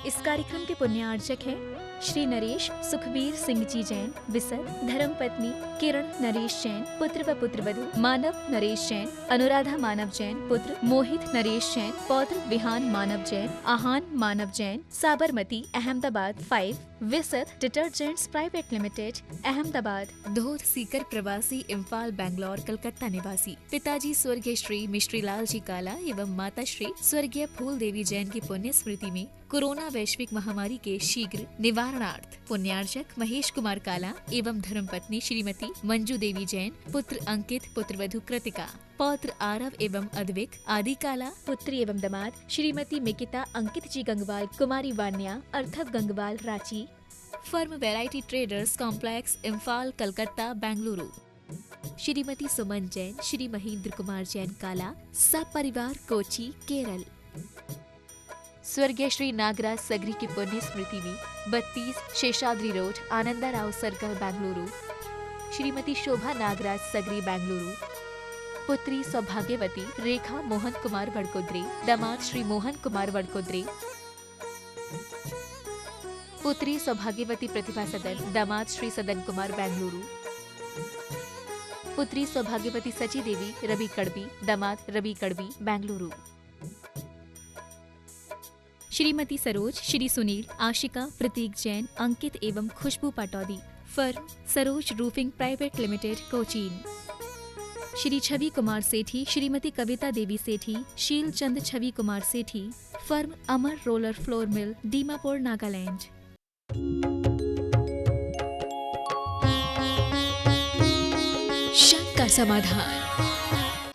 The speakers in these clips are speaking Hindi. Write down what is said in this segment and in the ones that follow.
इस कार्यक्रम के पुण्यार्चक हैं श्री नरेश सुखबीर सिंह जी जैन विसर, धर्मपत्नी किरण नरेश जैन, पुत्र व पुत्रवधू मानव नरेश जैन, अनुराधा मानव जैन, पुत्र मोहित नरेश जैन, पौत्र Vihaan Manav Jain, Aahan Manav Jain, Sabarmati Ahmedabad 5, Visar detergents private limited Ahmedabad, Dhodh Sikar प्रवासी इम्फाल बैंगलोर कलकत्ता निवासी, पिताजी स्वर्गीय श्री मिश्री लाल जी काला एवं माता श्री स्वर्गीय फूल देवी जैन की पुण्य स्मृति में कोरोना वैश्विक महामारी के शीघ्र निवारणार्थ पुण्यार्चक महेश कुमार काला एवं धर्मपत्नी श्रीमती मंजू देवी जैन, पुत्र अंकित, पुत्रवधू कृतिका, पौत्र आरव एवं अद्विक आदि काला, पुत्री एवं दामाद श्रीमती मिकिता अंकित जी गंगवाल, कुमारी वान्या अर्थव Gangwal Ranchi, firm variety traders complex Imphal Calcutta Bengaluru, Shrimati Suman Jain, Shri Mahendra Kumar Jain Kala, सब परिवार कोची केरल। स्वर्गीय श्री नागराज सगरी की पुण्य स्मृति में 32 शेषाद्री रोड आनंदा राव सर्कल बेंगलुरु, श्रीमती शोभा नागराज सगरी बेंगलुरु, पुत्री सौभाग्यवती रेखा मोहन कुमार वडकोद्रे, दामाद श्री मोहन कुमार वडकोद्रे, पुत्री सौभाग्यवती प्रतिभा सदन, दामाद श्री सदन कुमार बेंगलुरु, पुत्री सौभाग्यवती सची देवी रवि कड़बी, दामाद रवि कड़बी बेंगलुरु, श्रीमती सरोज, श्री सुनील, आशिका, प्रतीक जैन, अंकित एवं Khushboo Pataudi, firm Saroj roofing private limited Cochin, Shri Chhavi Kumar Sethi, Shrimati Kavita Devi Sethi, Sheel Chand Chhavi Kumar Sethi, firm Amar roller flour mill, Dimapur Nagaland. शंका समाधान।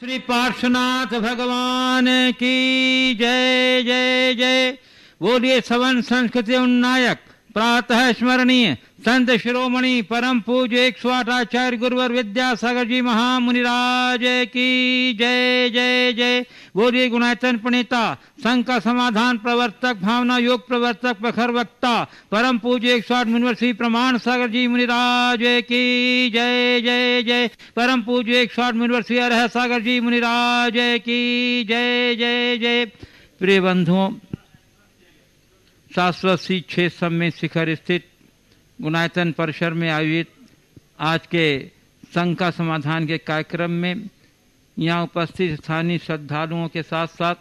श्री पार्श्वनाथ भगवान की जय जय जय। बोलिए सवन संस्कृति उन्नायक प्रातः स्मरणीय संत शिरोमणि परम पूज्य 108 आचार्य गुरुवर विद्यासागर जी महामुनिराज की जय जय जय। बोलिए गुणायतन प्रणेता संघ का समाधान प्रवर्तक भावना योग प्रवर्तक प्रखर वक्ता परम पूज्य 108 मुनिवर श्री प्रमाण सागर जी मुनिराज की जय जय जय। परम पूज्य 108 मुनिवर श्री अरह सागर जी मुनिराज की जय जय जय। प्रिय बंधुओं, शाश्वत सी 6 सम्मेलन शिखर स्थित गुणायतन परिसर में आयोजित आज के संघ का समाधान के कार्यक्रम में यहाँ उपस्थित स्थानीय श्रद्धालुओं के साथ साथ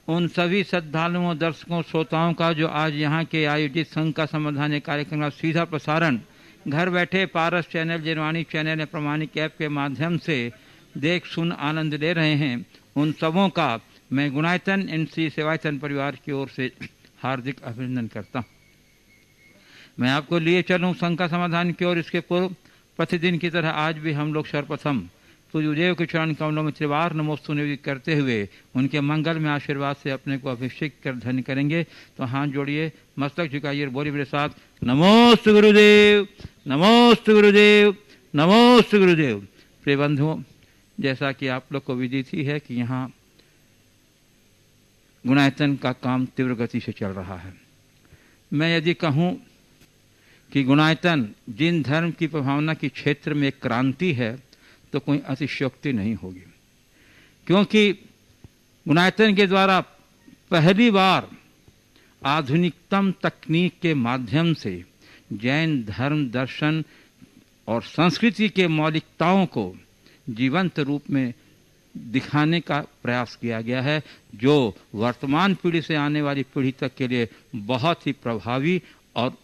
उन सभी श्रद्धालुओं, दर्शकों, श्रोताओं का जो आज यहाँ के आयोजित संघ का समाधान कार्यक्रम का सीधा प्रसारण घर बैठे पारस चैनल, जिनवाणी चैनल या प्रमाणिक ऐप के माध्यम से देख सुन आनंद ले रहे हैं, उन सबों का मैं गुणायतन एनसी सेवायतन परिवार की ओर से हार्दिक अभिनंदन करता हूँ। मैं आपको लिए चलूँ संघ का समाधान की ओर। इसके पूर्व प्रतिदिन की तरह आज भी हम लोग सर्वप्रथम सूर्यदेव के चरण कमलों में त्रिवार नमोस्तु निवेदित करते हुए उनके मंगल में आशीर्वाद से अपने को अभिषेक कर धन्य करेंगे। तो हाथ जोड़िए, मस्तक झुकाइए, बोलिए मेरे साथ, नमोस्तु गुरुदेव, नमोस्तु गुरुदेव, नमोस्तु गुरुदेव। प्रिय बंधुओं, जैसा कि आप लोग को विदित ही है कि यहाँ गुणायतन का काम तीव्र गति से चल रहा है। मैं यदि कहूँ कि गुणायतन जिन धर्म की प्रभावना के क्षेत्र में एक क्रांति है तो कोई अतिशयोक्ति नहीं होगी, क्योंकि गुणायतन के द्वारा पहली बार आधुनिकतम तकनीक के माध्यम से जैन धर्म, दर्शन और संस्कृति के मौलिकताओं को जीवंत रूप में दिखाने का प्रयास किया गया है, जो वर्तमान पीढ़ी से आने वाली पीढ़ी तक के लिए बहुत ही प्रभावी और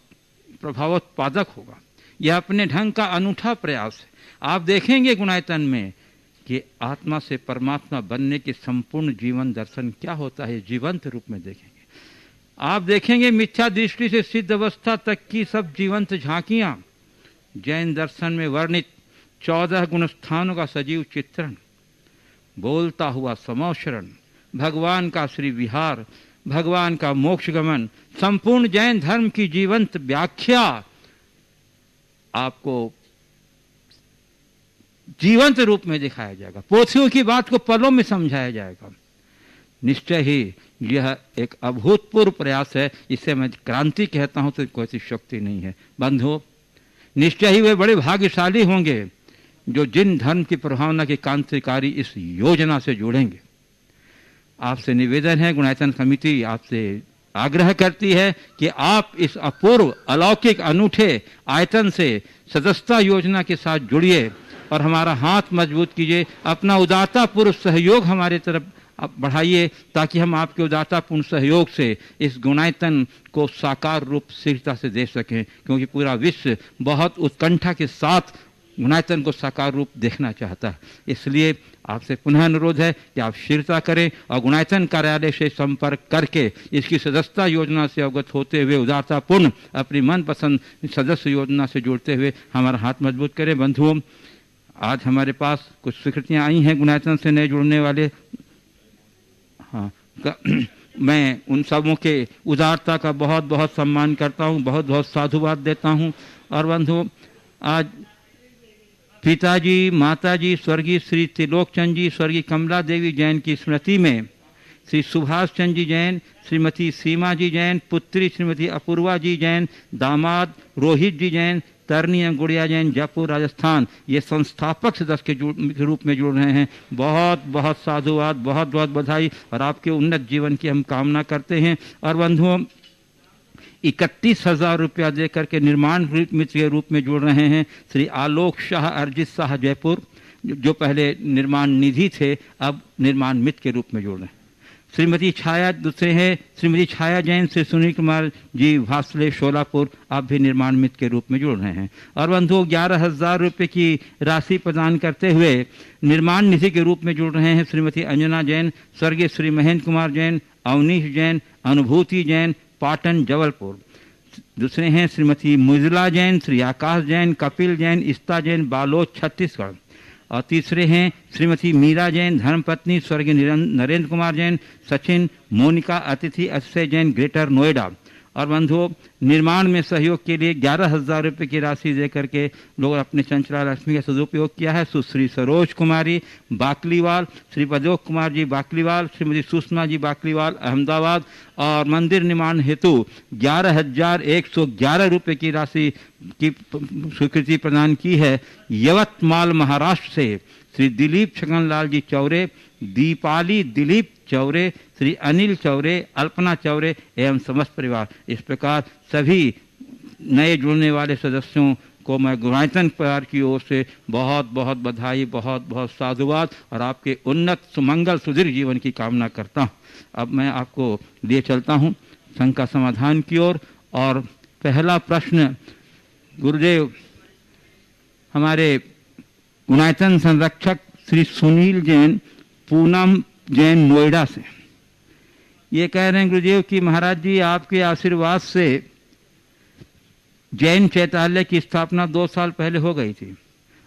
प्रभावोत्पादक होगा। यह अपने ढंग का अनूठा प्रयास है। आप देखेंगे गुणायतन में कि आत्मा से परमात्मा बनने के संपूर्ण जीवन दर्शन क्या होता है, जीवंत रूप में देखेंगे। आप देखेंगे मिथ्या दृष्टि से सिद्ध अवस्था तक की सब जीवंत झांकियां, जैन दर्शन में वर्णित 14 गुणस्थानों का सजीव चित्रण, बोलता हुआ समौशरण, भगवान का श्री विहार, भगवान का मोक्ष गमन, संपूर्ण जैन धर्म की जीवंत व्याख्या आपको जीवंत रूप में दिखाया जाएगा। पोथियों की बात को पलों में समझाया जाएगा। निश्चय ही यह एक अभूतपूर्व प्रयास है। इसे मैं क्रांति कहता हूं तो कोई शक्ति नहीं है। बंधुओं, निश्चय ही वे बड़े भाग्यशाली होंगे जो जिन धर्म की प्रभावना की क्रांतिकारी इस योजना से जुड़ेंगे। आपसे निवेदन है, गुणायतन समिति आपसे आग्रह करती है कि आप इस अपूर्व अलौकिक अनूठे आयतन से सदस्यता योजना के साथ जुड़िए और हमारा हाथ मजबूत कीजिए, अपना उदारतापूर्ण सहयोग हमारे तरफ बढ़ाइए ताकि हम आपके उदारतापूर्ण सहयोग से इस गुणायतन को साकार रूप शीघ्रता से दे सकें, क्योंकि पूरा विश्व बहुत उत्कंठा के साथ गुणायतन को साकार रूप देखना चाहता है। इसलिए आपसे पुनः अनुरोध है कि आप शीघ्रता करें और गुणायतन कार्यालय से संपर्क करके इसकी सदस्यता योजना से अवगत होते हुए उदारतापूर्ण अपनी मनपसंद सदस्य योजना से जुड़ते हुए हमारा हाथ मजबूत करें। बंधुओं, आज हमारे पास कुछ स्वीकृतियाँ आई हैं गुणायतन से नए जुड़ने वाले। हाँ, मैं उन सबों के उदारता का बहुत बहुत सम्मान करता हूँ, बहुत बहुत साधुवाद देता हूँ। और बंधुओं, आज पिताजी, माताजी स्वर्गीय श्री त्रिलोकचंद जी, स्वर्गीय कमला देवी जैन की स्मृति में श्री सुभाष चंद्र जी जैन, श्रीमती सीमा जी जैन, पुत्री श्रीमती अपूर्वा जी जैन, दामाद रोहित जी जैन, तरनी गुड़िया जैन, जयपुर राजस्थान, ये संस्थापक सदस्य के रूप में जुड़ रहे हैं। बहुत बहुत साधुवाद, बहुत बहुत बधाई और आपके उन्नत जीवन की हम कामना करते हैं। और बंधुओं, 31,000 रुपया देकर के निर्माण मित्र के रूप में जुड़ रहे हैं श्री आलोक शाह, अर्जित शाह जयपुर, जो पहले निर्माण निधि थे अब निर्माण मित्र के रूप में जुड़ रहे हैं। श्रीमती छाया दूसरे हैं श्रीमती छाया जैन, श्री सुनील कुमार जी भासले शोलापुर, आप भी निर्माण मित्र के रूप में जुड़ रहे हैं। और बंधुओं, 11,000 रुपये की राशि प्रदान करते हुए निर्माण निधि के रूप में जुड़ रहे हैं श्रीमती अंजना जैन, स्वर्गीय श्री महेंद्र कुमार जैन, अवनीश जैन, अनुभूति जैन, पाटन जबलपुर। दूसरे हैं श्रीमती मुजला जैन, श्री आकाश जैन, कपिल जैन, इस्ता जैन, बालोद छत्तीसगढ़। और तीसरे हैं श्रीमती मीरा जैन, धर्मपत्नी स्वर्गीय नरेंद्र कुमार जैन, सचिन, मोनिका अतिथि अक्षय जैन, ग्रेटर नोएडा। और बंधुओं, निर्माण में सहयोग के लिए 11,000 रुपये की राशि दे करके लोग अपने चंचला लक्ष्मी का सदुपयोग किया है। सुश्री सरोज कुमारी बाकलीवाल, श्री पदोक कुमार जी बाकलीवाल, श्रीमती सुषमा जी बाकलीवाल अहमदाबाद। और मंदिर निर्माण हेतु 11,111 रुपये की राशि की स्वीकृति प्रदान की है यवतमाल महाराष्ट्र से श्री दिलीप छगनलाल जी चौरे, दीपाली दिलीप चौरे, श्री अनिल चौरे, अल्पना चौरे एवं समस्त परिवार। इस प्रकार सभी नए जुड़ने वाले सदस्यों को मैं गुणायतन परिवार की ओर से बहुत बहुत बधाई, बहुत बहुत साधुवाद और आपके उन्नत सुमंगल सुदीर्घ जीवन की कामना करता हूँ। अब मैं आपको लिए चलता हूँ शंका समाधान की ओर। और पहला प्रश्न गुरुदेव हमारे गुणायतन संरक्षक श्री सुनील जैन, पूनम जैन नोएडा से, ये कह रहे हैं गुरुदेव कि महाराज जी आपके आशीर्वाद से जैन चैत्यालय की स्थापना 2 साल पहले हो गई थी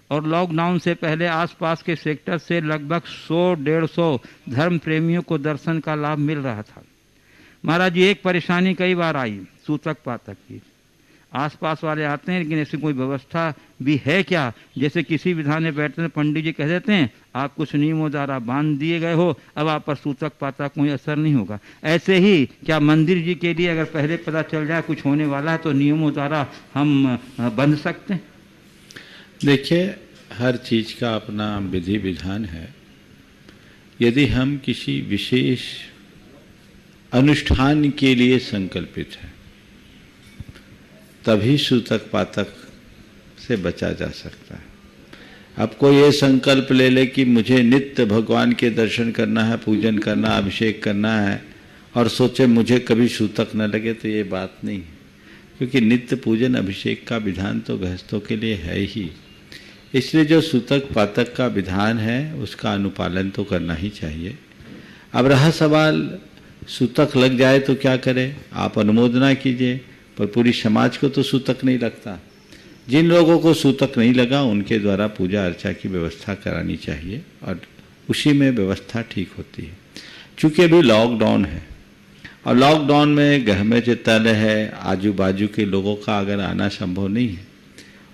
और लॉकडाउन से पहले आसपास के सेक्टर से लगभग 100-150 धर्म प्रेमियों को दर्शन का लाभ मिल रहा था। महाराज जी, एक परेशानी कई बार आई सूतक पातक की। आसपास वाले आते हैं लेकिन ऐसी कोई व्यवस्था भी है क्या? जैसे किसी विधान में बैठते हैं पंडित जी कह देते हैं आप कुछ नियमों द्वारा बांध दिए गए हो, अब आप पर सूतक पातक कोई असर नहीं होगा। ऐसे ही क्या मंदिर जी के लिए अगर पहले पता चल जाए कुछ होने वाला है तो नियमों द्वारा हम बंध सकते हैं? देखिए, हर चीज का अपना विधि विधान है। यदि हम किसी विशेष अनुष्ठान के लिए संकल्पित हैं तभी सूतक पातक से बचा जा सकता है। अब कोई ये संकल्प ले ले कि मुझे नित्य भगवान के दर्शन करना है, पूजन करना, अभिषेक करना है और सोचे मुझे कभी सूतक न लगे, तो ये बात नहीं है, क्योंकि नित्य पूजन अभिषेक का विधान तो गृहस्थों के लिए है ही। इसलिए जो सूतक पातक का विधान है उसका अनुपालन तो करना ही चाहिए। अब रहा सवाल सूतक लग जाए तो क्या करें? आप अनुमोदना कीजिए, पर पूरी समाज को तो सूतक नहीं लगता। जिन लोगों को सूतक नहीं लगा उनके द्वारा पूजा अर्चा की व्यवस्था करानी चाहिए और उसी में व्यवस्था ठीक होती है। चूँकि अभी लॉकडाउन है और लॉकडाउन में घर में चैत्यालय है, आजू बाजू के लोगों का अगर आना संभव नहीं है,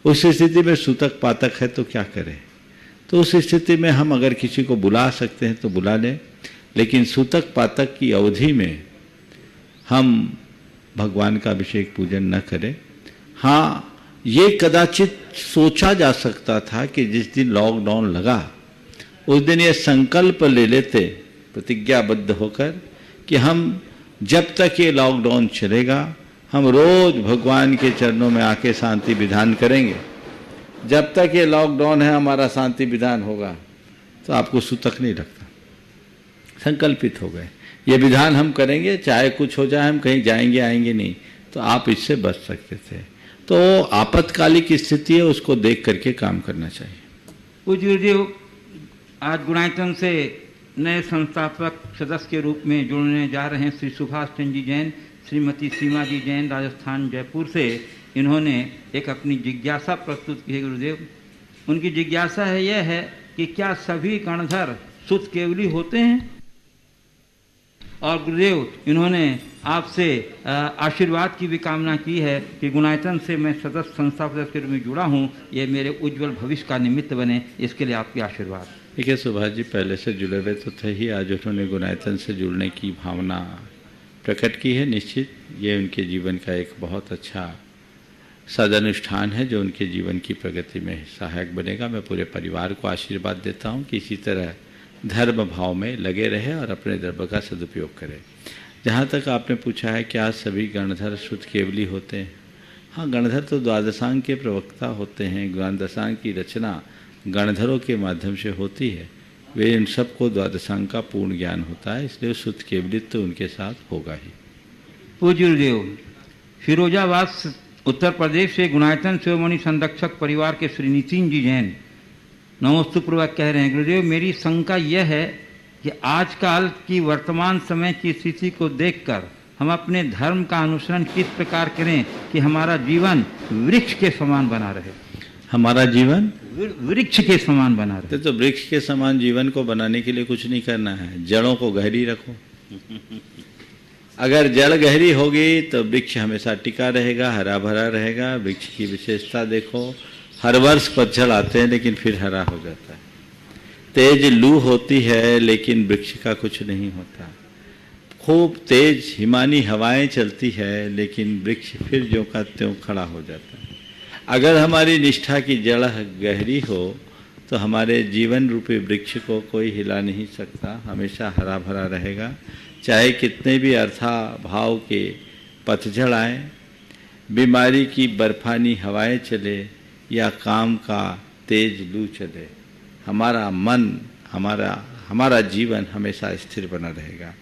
उस स्थिति में सूतक पातक है तो क्या करें? तो उस स्थिति में हम अगर किसी को बुला सकते हैं तो बुला लें, लेकिन सूतक पातक की अवधि में हम भगवान का अभिषेक पूजन न करें। हाँ, ये कदाचित सोचा जा सकता था कि जिस दिन लॉकडाउन लगा उस दिन ये संकल्प ले लेते प्रतिज्ञाबद्ध होकर कि हम जब तक ये लॉकडाउन चलेगा हम रोज भगवान के चरणों में आके शांति विधान करेंगे। जब तक ये लॉकडाउन है हमारा शांति विधान होगा तो आपको सूतक नहीं लगता। संकल्पित हो गए ये विधान हम करेंगे, चाहे कुछ हो जाए, हम कहीं जाएंगे आएंगे नहीं, तो आप इससे बच सकते थे। तो आपातकालिक स्थिति है, उसको देख करके काम करना चाहिए। पूज्य गुरुदेव, आज गुणायतन से नए संस्थापक सदस्य के रूप में जुड़ने जा रहे हैं श्री सुभाष चंद्र जी जैन, श्रीमती सीमा जी जैन, राजस्थान जयपुर से। इन्होंने एक अपनी जिज्ञासा प्रस्तुत की है गुरुदेव। उनकी जिज्ञासा है यह है कि क्या सभी गणधर शुद्ध केवली होते हैं? और गुरुदेव इन्होंने आपसे आशीर्वाद की भी कामना की है कि गुणायतन से मैं सदस्य संस्थापक के रूप में जुड़ा हूँ, ये मेरे उज्जवल भविष्य का निमित्त बने, इसके लिए आपके आशीर्वाद। ठीक है सुभाष जी, पहले से जुड़े हुए तो थे ही, आज उन्होंने गुणायतन से जुड़ने की भावना प्रकट की है। निश्चित ये उनके जीवन का एक बहुत अच्छा सदानुष्ठान है जो उनके जीवन की प्रगति में सहायक बनेगा। मैं पूरे परिवार को आशीर्वाद देता हूँ कि इसी तरह धर्म भाव में लगे रहे और अपने धर्म का सदुपयोग करें। जहाँ तक आपने पूछा है क्या सभी गणधर शुद्ध केवली होते हैं? हाँ, गणधर तो द्वादशांग के प्रवक्ता होते हैं। द्वादशांग की रचना गणधरों के माध्यम से होती है। वे इन सबको द्वादशांग का पूर्ण ज्ञान होता है, इसलिए शुद्ध केवलित्व तो उनके साथ होगा ही। पूज्य गुरुदेव, फिरोजाबाद उत्तर प्रदेश से गुणायतन शिरोमणि संरक्षक परिवार के श्री नितिन जी जैन नमोस्तुपूर्वक कह रहे हैं, गुरुदेव मेरी शंका यह है कि आजकल की वर्तमान समय की स्थिति को देखकर हम अपने धर्म का अनुसरण किस प्रकार करें कि हमारा जीवन वृक्ष के समान बना रहे। हमारा जीवन वृक्ष के समान बना रहे। तो वृक्ष के समान जीवन को बनाने के लिए कुछ नहीं करना है, जड़ों को गहरी रखो। अगर जड़ गहरी होगी तो वृक्ष हमेशा टिका रहेगा, हरा भरा रहेगा। वृक्ष की विशेषता देखो, हर वर्ष पतझड़ आते हैं लेकिन फिर हरा हो जाता है। तेज लू होती है लेकिन वृक्ष का कुछ नहीं होता। खूब तेज हिमानी हवाएं चलती है लेकिन वृक्ष फिर ज्यों का त्यों खड़ा हो जाता है। अगर हमारी निष्ठा की जड़ गहरी हो तो हमारे जीवन रूपी वृक्ष को कोई हिला नहीं सकता, हमेशा हरा भरा रहेगा। चाहे कितने भी अर्था भाव के पतझड़ आए, बीमारी की बर्फानी हवाएं चले या काम का तेज लू चले, हमारा मन हमारा जीवन हमेशा स्थिर बना रहेगा।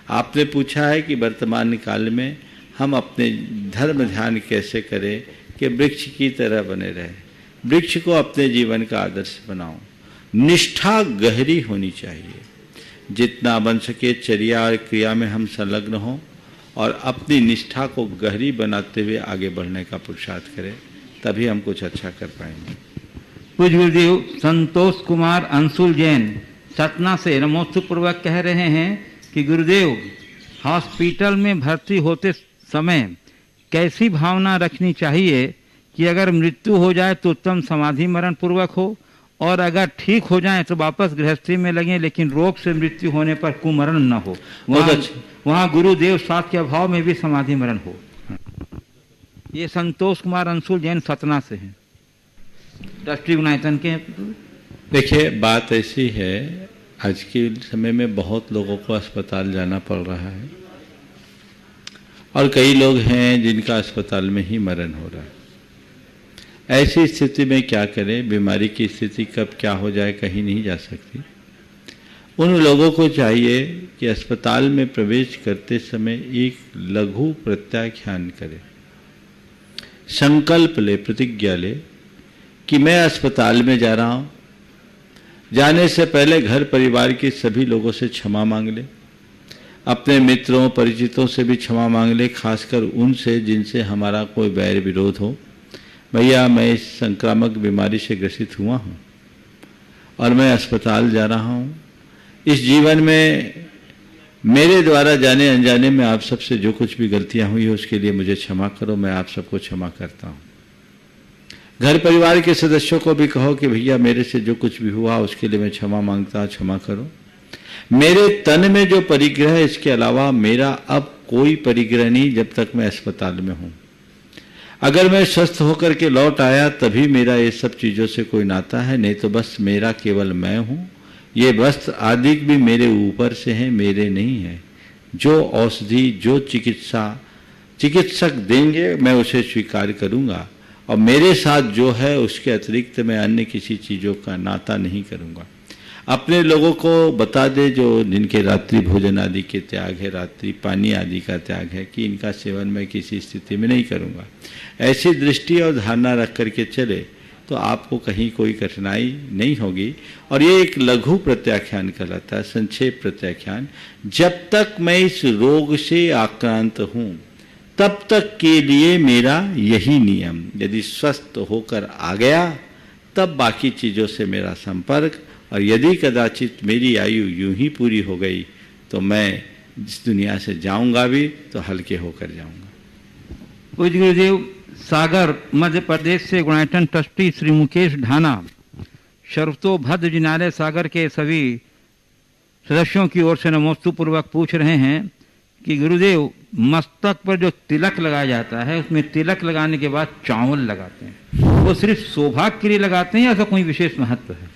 आपने पूछा है कि वर्तमान काल में हम अपने धर्म ध्यान कैसे करें कि वृक्ष की तरह बने रहे। वृक्ष को अपने जीवन का आदर्श बनाओ। निष्ठा गहरी होनी चाहिए, जितना बन सके चर्या और क्रिया में हम संलग्न हों और अपनी निष्ठा को गहरी बनाते हुए आगे बढ़ने का पुरुषार्थ करें, तभी हम कुछ अच्छा कर पाएंगे। पूज्य गुरुदेव संतोष कुमार अंशुल जैन सतना से नमोस्तुपूर्वक कह रहे हैं कि गुरुदेव हॉस्पिटल में भर्ती होते समय कैसी भावना रखनी चाहिए कि अगर मृत्यु हो जाए तो उत्तम समाधि मरण पूर्वक हो, और अगर ठीक हो जाए तो वापस गृहस्थी में लगे, लेकिन रोग से मृत्यु होने पर कुमरण न हो। वहाँ गुरुदेव स्वास्थ्य के अभाव में भी समाधि मरण हो। ये संतोष कुमार अंशुल जैन सतना से हैं, ट्रस्टी गुणायतन के। देखिए बात ऐसी है, आज के समय में बहुत लोगों को अस्पताल जाना पड़ रहा है और कई लोग हैं जिनका अस्पताल में ही मरण हो रहा है। ऐसी स्थिति में क्या करें? बीमारी की स्थिति कब क्या हो जाए कहीं नहीं जा सकती। उन लोगों को चाहिए कि अस्पताल में प्रवेश करते समय एक लघु प्रत्याख्यान करें, संकल्प ले, प्रतिज्ञा ले कि मैं अस्पताल में जा रहा हूँ। जाने से पहले घर परिवार के सभी लोगों से क्षमा मांग ले, अपने मित्रों परिचितों से भी क्षमा मांग ले, खासकर उनसे जिनसे हमारा कोई बैर विरोध हो। भैया मैं इस संक्रामक बीमारी से ग्रसित हुआ हूँ और मैं अस्पताल जा रहा हूँ। इस जीवन में मेरे द्वारा जाने अनजाने में आप सबसे जो कुछ भी गलतियाँ हुई है उसके लिए मुझे क्षमा करो, मैं आप सबको क्षमा करता हूँ। घर परिवार के सदस्यों को भी कहो कि भैया मेरे से जो कुछ भी हुआ उसके लिए मैं क्षमा मांगता हूँ, क्षमा करो। मेरे तन में जो परिग्रह है इसके अलावा मेरा अब कोई परिग्रह नहीं जब तक मैं अस्पताल में हूँ। अगर मैं स्वस्थ होकर के लौट आया तभी मेरा ये सब चीज़ों से कोई नाता है, नहीं तो बस मेरा केवल मैं हूँ। ये वस्त्र आदि भी मेरे ऊपर से हैं, मेरे नहीं है। जो औषधि, जो चिकित्सक देंगे मैं उसे स्वीकार करूंगा, और मेरे साथ जो है उसके अतिरिक्त मैं अन्य किसी चीज़ों का नाता नहीं करूंगा। अपने लोगों को बता दे जो जिनके रात्रि भोजन आदि के त्याग है, रात्रि पानी आदि का त्याग है, कि इनका सेवन मैं किसी स्थिति में नहीं करूंगा। ऐसी दृष्टि और धारणा रख करके चले तो आपको कहीं कोई कठिनाई नहीं होगी। और ये एक लघु प्रत्याख्यान कहलाता है, संक्षेप प्रत्याख्यान। जब तक मैं इस रोग से आक्रांत हूं तब तक के लिए मेरा यही नियम, यदि स्वस्थ होकर आ गया तब बाकी चीज़ों से मेरा संपर्क, और यदि कदाचित मेरी आयु यूं ही पूरी हो गई तो मैं इस दुनिया से जाऊंगा भी तो हल्के होकर जाऊंगा। पूज्य गुरुदेव, सागर मध्य प्रदेश से गुणायतन ट्रस्टी श्री मुकेश ढाना शर्तोभद्र जिनालय सागर के सभी सदस्यों की ओर से नमोस्तु पूर्वक पूछ रहे हैं कि गुरुदेव, मस्तक पर जो तिलक लगाया जाता है उसमें तिलक लगाने के बाद चावल लगाते हैं, वो सिर्फ सौभाग्य के लिए लगाते हैं या ऐसा कोई विशेष महत्व है?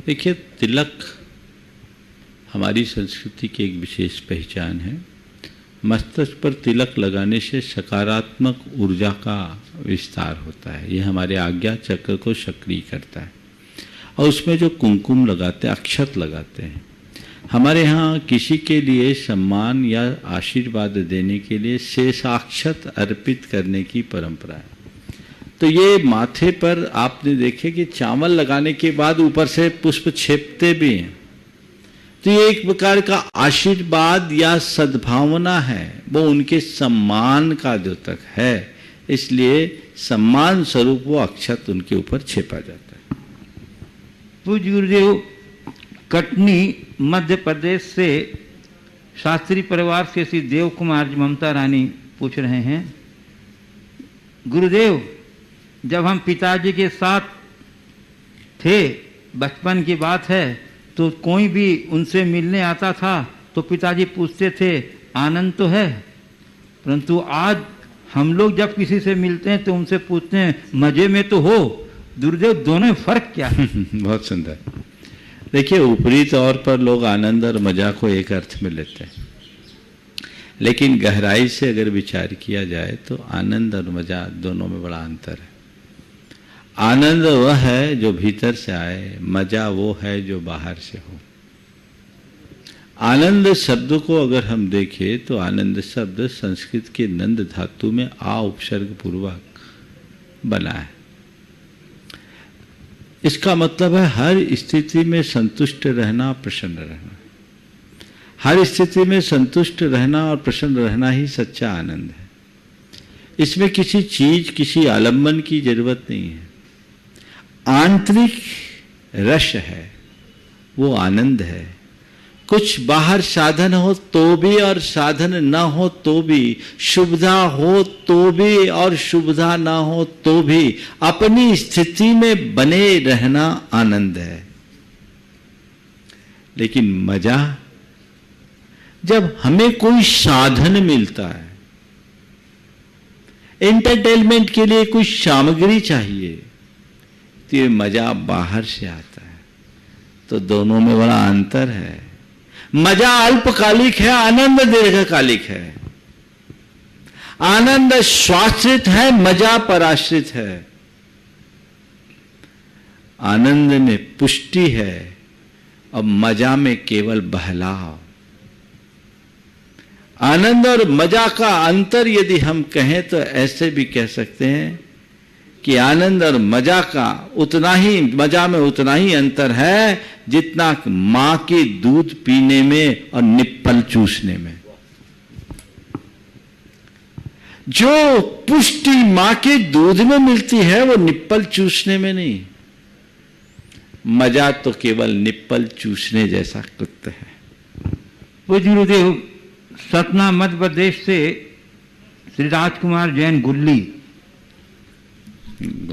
देखिए, तिलक हमारी संस्कृति की एक विशेष पहचान है। मस्तक पर तिलक लगाने से सकारात्मक ऊर्जा का विस्तार होता है, ये हमारे आज्ञा चक्र को सक्रिय करता है। और उसमें जो कुमकुम लगाते हैं, अक्षत लगाते हैं, हमारे यहाँ किसी के लिए सम्मान या आशीर्वाद देने के लिए शेषाक्षत अर्पित करने की परंपरा है। तो ये माथे पर आपने देखे कि चावल लगाने के बाद ऊपर से पुष्प छेपते भी हैं, तो ये एक प्रकार का आशीर्वाद या सद्भावना है, वो उनके सम्मान का द्योतक है, इसलिए सम्मान स्वरूप वो अक्षत उनके ऊपर छेपा जाता है। पूज्य गुरुदेव, कटनी मध्य प्रदेश से शास्त्री परिवार से श्री देव कुमार जी ममता रानी पूछ रहे हैं, गुरुदेव, जब हम पिताजी के साथ थे, बचपन की बात है, तो कोई भी उनसे मिलने आता था तो पिताजी पूछते थे आनंद तो है, परंतु आज हम लोग जब किसी से मिलते हैं तो उनसे पूछते हैं मजे में तो हो। गुरुदेव, दोनों में फर्क क्या है? बहुत सुंदर। देखिए, ऊपरी तौर पर लोग आनंद और मजा को एक अर्थ में लेते हैं, लेकिन गहराई से अगर विचार किया जाए तो आनंद और मजा दोनों में बड़ा अंतर है। आनंद वह है जो भीतर से आए, मजा वो है जो बाहर से हो। आनंद शब्द को अगर हम देखें तो आनंद शब्द संस्कृत के नंद धातु में आ उपसर्ग पूर्वक बना है। इसका मतलब है हर स्थिति में संतुष्ट रहना, प्रसन्न रहना। हर स्थिति में संतुष्ट रहना और प्रसन्न रहना ही सच्चा आनंद है। इसमें किसी चीज, किसी आलम्बन की जरूरत नहीं है। आंतरिक रस है, वो आनंद है। कुछ बाहर साधन हो तो भी और साधन न हो तो भी, शुभता हो तो भी और शुभता न हो तो भी, अपनी स्थिति में बने रहना आनंद है। लेकिन मजा, जब हमें कोई साधन मिलता है, एंटरटेनमेंट के लिए कुछ सामग्री चाहिए, तो ये मजा बाहर से आता है। तो दोनों में बड़ा अंतर है। मजा अल्पकालिक है, आनंद दीर्घकालिक है। आनंद स्वाश्रित है, मजा पराश्रित है। आनंद में पुष्टि है और मजा में केवल बहलाव। आनंद और मजा का अंतर यदि हम कहें तो ऐसे भी कह सकते हैं कि आनंद और मजा का मजा में उतना ही अंतर है जितना मां के दूध पीने में और निप्पल चूसने में। जो पुष्टि मां के दूध में मिलती है वो निप्पल चूसने में नहीं। मजा तो केवल निप्पल चूसने जैसा कृत्य है। पूज्य गुरुदेव, सतना मध्य प्रदेश से श्री राजकुमार जैन गुल्ली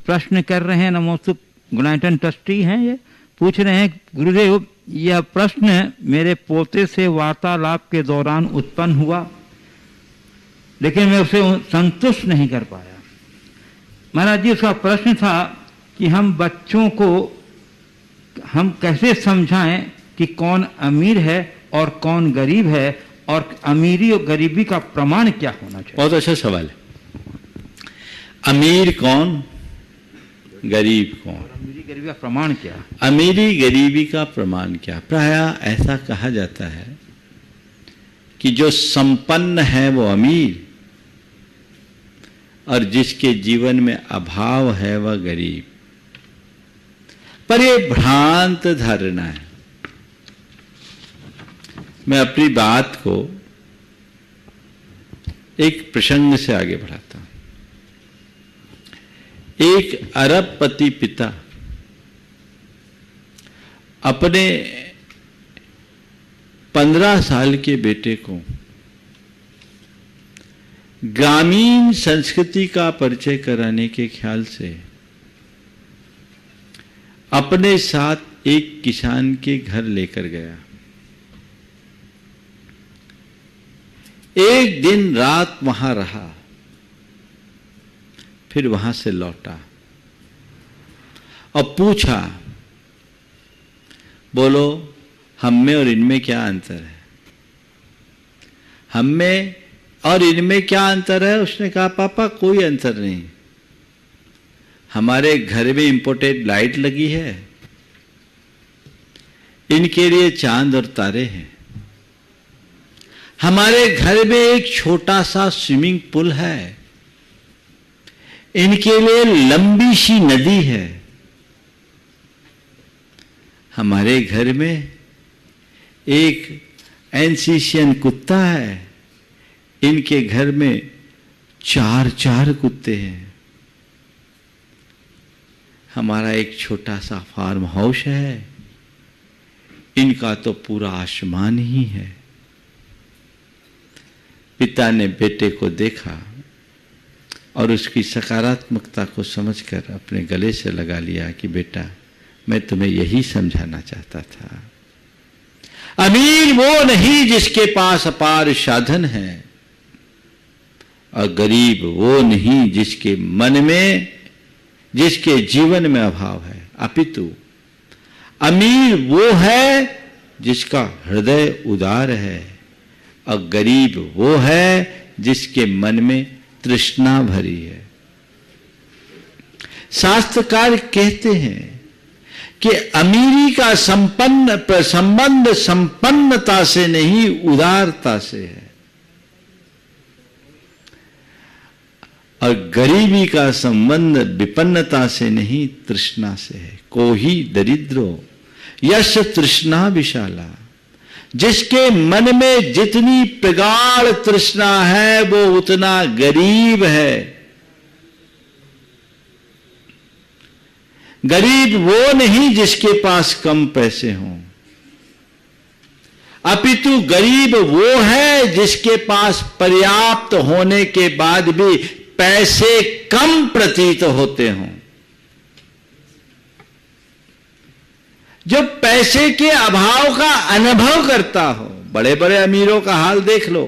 प्रश्न कर रहे हैं। नमोस्तु गुणायतन ट्रस्टी हैं, ये पूछ रहे हैं, गुरुदेव, यह प्रश्न मेरे पोते से वार्तालाप के दौरान उत्पन्न हुआ, लेकिन मैं उसे संतुष्ट नहीं कर पाया। महाराज जी, उसका प्रश्न था कि हम बच्चों को हम कैसे समझाएं कि कौन अमीर है और कौन गरीब है, और अमीरी और गरीबी का प्रमाण क्या होना चाहिए? बहुत अच्छा सवाल है। अमीर कौन, गरीब कौन? अमीरी गरीबी का प्रमाण क्या? अमीरी गरीबी का प्रमाण क्या? प्रायः ऐसा कहा जाता है कि जो संपन्न है वो अमीर, और जिसके जीवन में अभाव है वह गरीब। पर ये भ्रांत धारणा है। मैं अपनी बात को एक प्रसंग से आगे बढ़ाता हूं। एक अरबपति पिता अपने 15 साल के बेटे को ग्रामीण संस्कृति का परिचय कराने के ख्याल से अपने साथ एक किसान के घर लेकर गया। एक दिन रात वहां रहा, फिर वहां से लौटा और पूछा, बोलो हम में और इनमें क्या अंतर है? हम में और इनमें क्या अंतर है? उसने कहा, पापा कोई अंतर नहीं, हमारे घर में इंपोर्टेड लाइट लगी है, इनके लिए चांद और तारे हैं। हमारे घर में एक छोटा सा स्विमिंग पूल है, इनके लिए लंबी सी नदी है। हमारे घर में एक एंसीशियन कुत्ता है, इनके घर में 4 कुत्ते हैं। हमारा एक छोटा सा फार्म हाउस है, इनका तो पूरा आसमान ही है। पिता ने बेटे को देखा और उसकी सकारात्मकता को समझकर अपने गले से लगा लिया कि बेटा, मैं तुम्हें यही समझाना चाहता था। अमीर वो नहीं जिसके पास अपार साधन है, और गरीब वो नहीं जिसके मन में, जिसके जीवन में अभाव है, अपितु अमीर वो है जिसका हृदय उदार है, और गरीब वो है जिसके मन में तृष्णा भरी है। शास्त्रकार कहते हैं कि अमीरी का संबंध संपन्नता से नहीं, उदारता से है, और गरीबी का संबंध विपन्नता से नहीं, तृष्णा से है। कोहि दरिद्रो यश तृष्णा विशाला, जिसके मन में जितनी प्रगाढ़ तृष्णा है वो उतना गरीब है। गरीब वो नहीं जिसके पास कम पैसे हों, अपितु गरीब वो है जिसके पास पर्याप्त होने के बाद भी पैसे कम प्रतीत होते हों। जो पैसे के अभाव का अनुभव करता हो, बड़े बड़े अमीरों का हाल देख लो,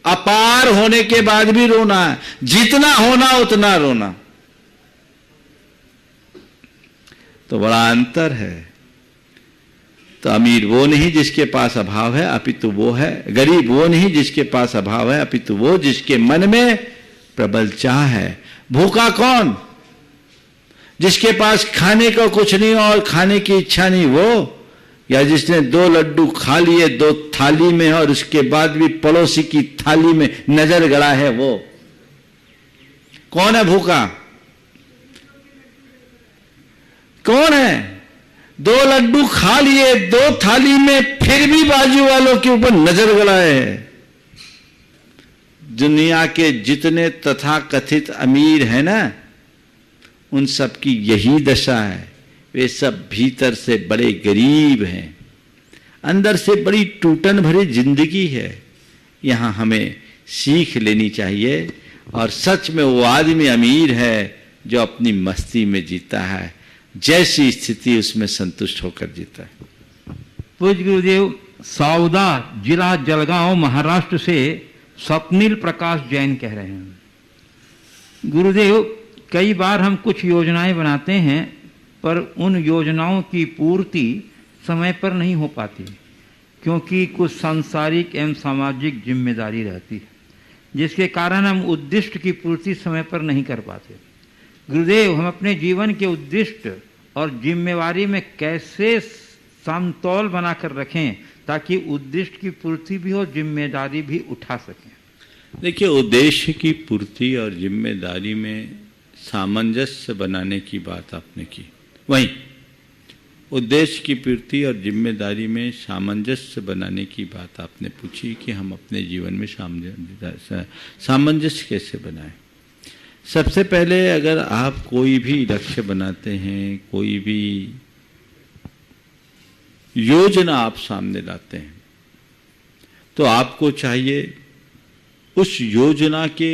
अपार होने के बाद भी रोना है, जितना होना उतना रोना। तो बड़ा अंतर है। तो अमीर वो नहीं जिसके पास अभाव है, अपितु वो है, गरीब वो नहीं जिसके पास अभाव है, अपितु वो जिसके मन में प्रबल चाह है। भूखा कौन? जिसके पास खाने का कुछ नहीं और खाने की इच्छा नहीं, वो, या जिसने 2 लड्डू खा लिए 2 थाली में और उसके बाद भी पड़ोसी की थाली में नजर गड़ा है, वो कौन है भूखा? कौन है? 2 लड्डू खा लिए 2 थाली में, फिर भी बाजू वालों के ऊपर नजर गड़ाए है। दुनिया के जितने तथाकथित अमीर हैं ना, उन सब की यही दशा है। वे सब भीतर से बड़े गरीब हैं, अंदर से बड़ी टूटन भरी जिंदगी है। यहां हमें सीख लेनी चाहिए, और सच में वो आदमी अमीर है जो अपनी मस्ती में जीता है, जैसी स्थिति उसमें संतुष्ट होकर जीता है। पूज्य गुरुदेव, साउदा जिला जलगांव महाराष्ट्र से स्वप्निल प्रकाश जैन कह रहे हैं, गुरुदेव कई बार हम कुछ योजनाएं बनाते हैं पर उन योजनाओं की पूर्ति समय पर नहीं हो पाती, क्योंकि कुछ सांसारिक एवं सामाजिक जिम्मेदारी रहती है, जिसके कारण हम उद्दिष्ट की पूर्ति समय पर नहीं कर पाते। गुरुदेव, हम अपने जीवन के उद्दिष्ट और जिम्मेवारी में कैसे समतोल बनाकर रखें ताकि उद्दिष्ट की पूर्ति भी हो, जिम्मेदारी भी उठा सकें? देखिए, उद्देश्य की पूर्ति और जिम्मेदारी में सामंजस्य बनाने की बात आपने की। वहीं उद्देश्य की पूर्ति और जिम्मेदारी में सामंजस्य बनाने की बात आपने पूछी कि हम अपने जीवन में सामंजस्य कैसे बनाएं। सबसे पहले अगर आप कोई भी लक्ष्य बनाते हैं, कोई भी योजना आप सामने लाते हैं, तो आपको चाहिए उस योजना के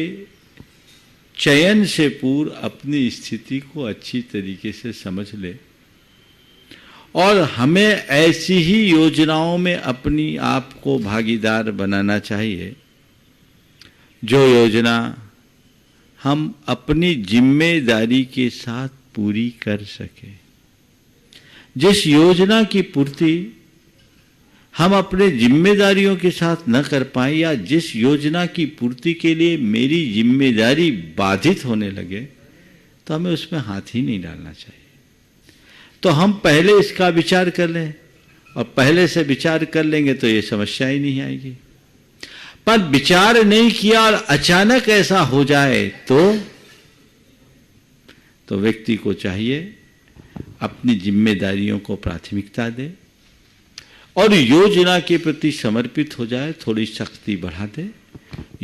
चयन से पूर्व अपनी स्थिति को अच्छी तरीके से समझ ले और हमें ऐसी ही योजनाओं में अपनी आप को भागीदार बनाना चाहिए जो योजना हम अपनी जिम्मेदारी के साथ पूरी कर सके। जिस योजना की पूर्ति हम अपने जिम्मेदारियों के साथ न कर पाए या जिस योजना की पूर्ति के लिए मेरी जिम्मेदारी बाधित होने लगे, तो हमें उसमें हाथ ही नहीं डालना चाहिए। तो हम पहले इसका विचार कर लें, और पहले से विचार कर लेंगे तो ये समस्या ही नहीं आएगी। पर विचार नहीं किया और अचानक ऐसा हो जाए तो व्यक्ति को चाहिए अपनी जिम्मेदारियों को प्राथमिकता दे और योजना के प्रति समर्पित हो जाए, थोड़ी शक्ति बढ़ा दे।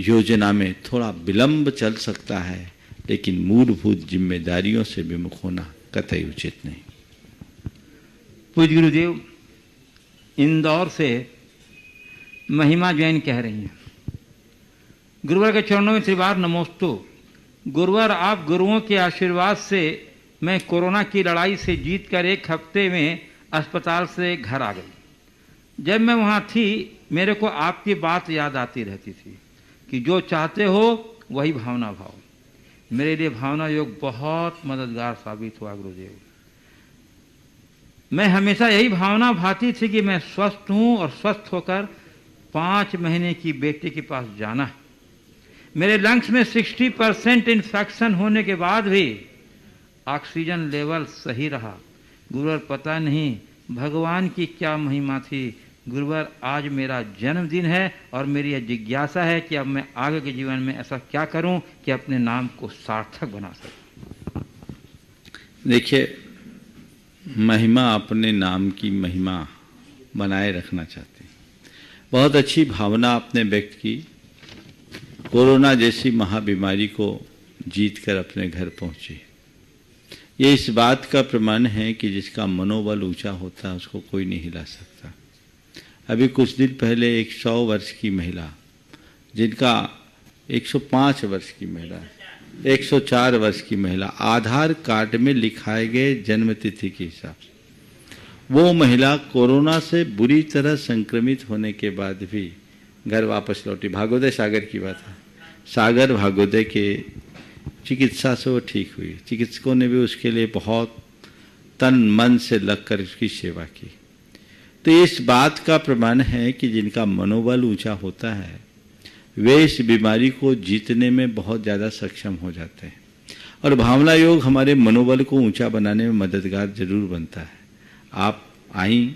योजना में थोड़ा विलंब चल सकता है, लेकिन मूलभूत जिम्मेदारियों से विमुख होना कतई उचित नहीं। पूज्य गुरुदेव, इंदौर से महिमा जैन कह रही हैं, गुरुवर के चरणों में त्रिवार नमोस्तु। गुरुवर, आप गुरुओं के आशीर्वाद से मैं कोरोना की लड़ाई से जीतकर 1 हफ्ते में अस्पताल से घर आ गई। जब मैं वहाँ थी, मेरे को आपकी बात याद आती रहती थी कि जो चाहते हो वही भावना भाव। मेरे लिए भावना योग बहुत मददगार साबित हुआ गुरुदेव। मैं हमेशा यही भावना भाती थी कि मैं स्वस्थ हूँ और स्वस्थ होकर 5 महीने की बेटी के पास जाना है। मेरे लंग्स में 60% इन्फेक्शन होने के बाद भी ऑक्सीजन लेवल सही रहा। गुरुवर, पता नहीं भगवान की क्या महिमा थी। गुरुवर, आज मेरा जन्मदिन है और मेरी यह जिज्ञासा है कि अब मैं आगे के जीवन में ऐसा क्या करूं कि अपने नाम को सार्थक बना सकूं। देखिए, महिमा अपने नाम की महिमा बनाए रखना चाहते हैं। बहुत अच्छी भावना आपने व्यक्त की। कोरोना जैसी महाबीमारी को जीतकर अपने घर पहुंची। ये इस बात का प्रमाण है कि जिसका मनोबल ऊंचा होता है उसको कोई नहीं हिला सकता। अभी कुछ दिन पहले एक 100 वर्ष की महिला, जिनका 105 वर्ष की महिला, 104 वर्ष की महिला, आधार कार्ड में लिखाए गए जन्म तिथि के हिसाब से वो महिला कोरोना से बुरी तरह संक्रमित होने के बाद भी घर वापस लौटी। भागोदय सागर की बात है। सागर भागोदय के चिकित्सा से वो ठीक हुई। चिकित्सकों ने भी उसके लिए बहुत तन मन से लगकर उसकी सेवा की। तो इस बात का प्रमाण है कि जिनका मनोबल ऊंचा होता है वे इस बीमारी को जीतने में बहुत ज़्यादा सक्षम हो जाते हैं। और भावना योग हमारे मनोबल को ऊंचा बनाने में मददगार जरूर बनता है। आप आई,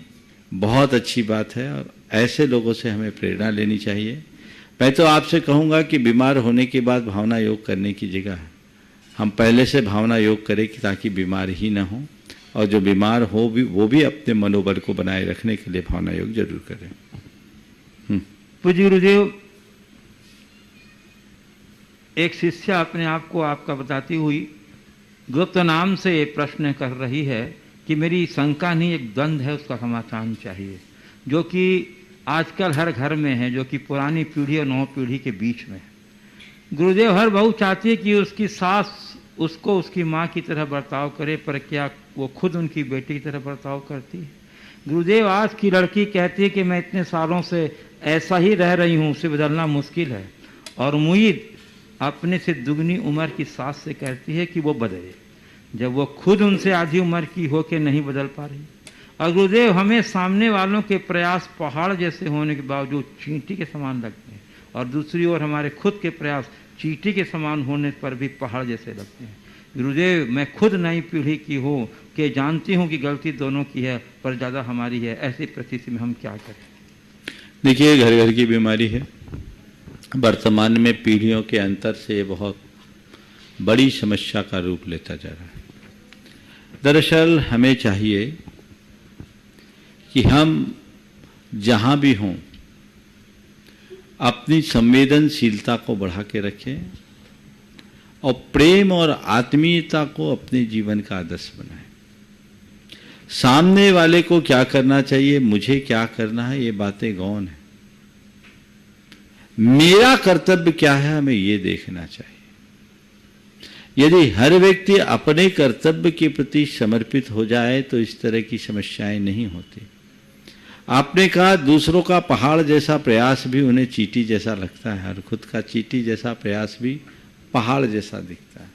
बहुत अच्छी बात है और ऐसे लोगों से हमें प्रेरणा लेनी चाहिए। मैं तो आपसे कहूँगा कि बीमार होने के बाद भावना योग करने की जगह हम पहले से भावना योग करें कि ताकि बीमार ही ना हो, और जो बीमार हो भी वो भी अपने मनोबल को बनाए रखने के लिए भावना योग जरूर करें। पूज्य गुरुदेव, एक शिष्या अपने आप को आपका बताती हुई गुप्त नाम से ये प्रश्न कर रही है कि मेरी शंका नहीं, एक द्वंद्व है, उसका समाधान चाहिए, जो कि आजकल हर घर में है, जो कि पुरानी पीढ़ी और नव पीढ़ी के बीच में है। गुरुदेव, हर बहू चाहती है कि उसकी सास उसको उसकी माँ की तरह बर्ताव करे, पर क्या वो खुद उनकी बेटी की तरह बर्ताव करती है? गुरुदेव, आज की लड़की कहती है कि मैं इतने सालों से ऐसा ही रह रही हूँ, उसे बदलना मुश्किल है, और मुईद अपने से दुगनी उम्र की सास से कहती है कि वो बदले, जब वो खुद उनसे आधी उम्र की होकर नहीं बदल पा रही। और गुरुदेव हमें सामने वालों के प्रयास पहाड़ जैसे होने के बावजूद चींटी के समान लगते हैं, और दूसरी ओर हमारे खुद के प्रयास चींटी के समान होने पर भी पहाड़ जैसे लगते हैं। गुरुदेव मैं खुद नई पीढ़ी की हूँ कि जानती हूँ कि गलती दोनों की है, पर ज़्यादा हमारी है। ऐसी परिस्थिति में हम क्या करें? देखिए, घर घर की बीमारी है। वर्तमान में पीढ़ियों के अंतर से ये बहुत बड़ी समस्या का रूप लेता जा रहा है। दरअसल हमें चाहिए कि हम जहाँ भी हों अपनी संवेदनशीलता को बढ़ा के रखें और प्रेम और आत्मीयता को अपने जीवन का आदर्श बनाएं। सामने वाले को क्या करना चाहिए, मुझे क्या करना है, ये बातें गौण है। मेरा कर्तव्य क्या है, हमें ये देखना चाहिए। यदि हर व्यक्ति अपने कर्तव्य के प्रति समर्पित हो जाए तो इस तरह की समस्याएं नहीं होती। आपने कहा दूसरों का पहाड़ जैसा प्रयास भी उन्हें चींटी जैसा लगता है, और खुद का चींटी जैसा प्रयास भी पहाड़ जैसा दिखता है।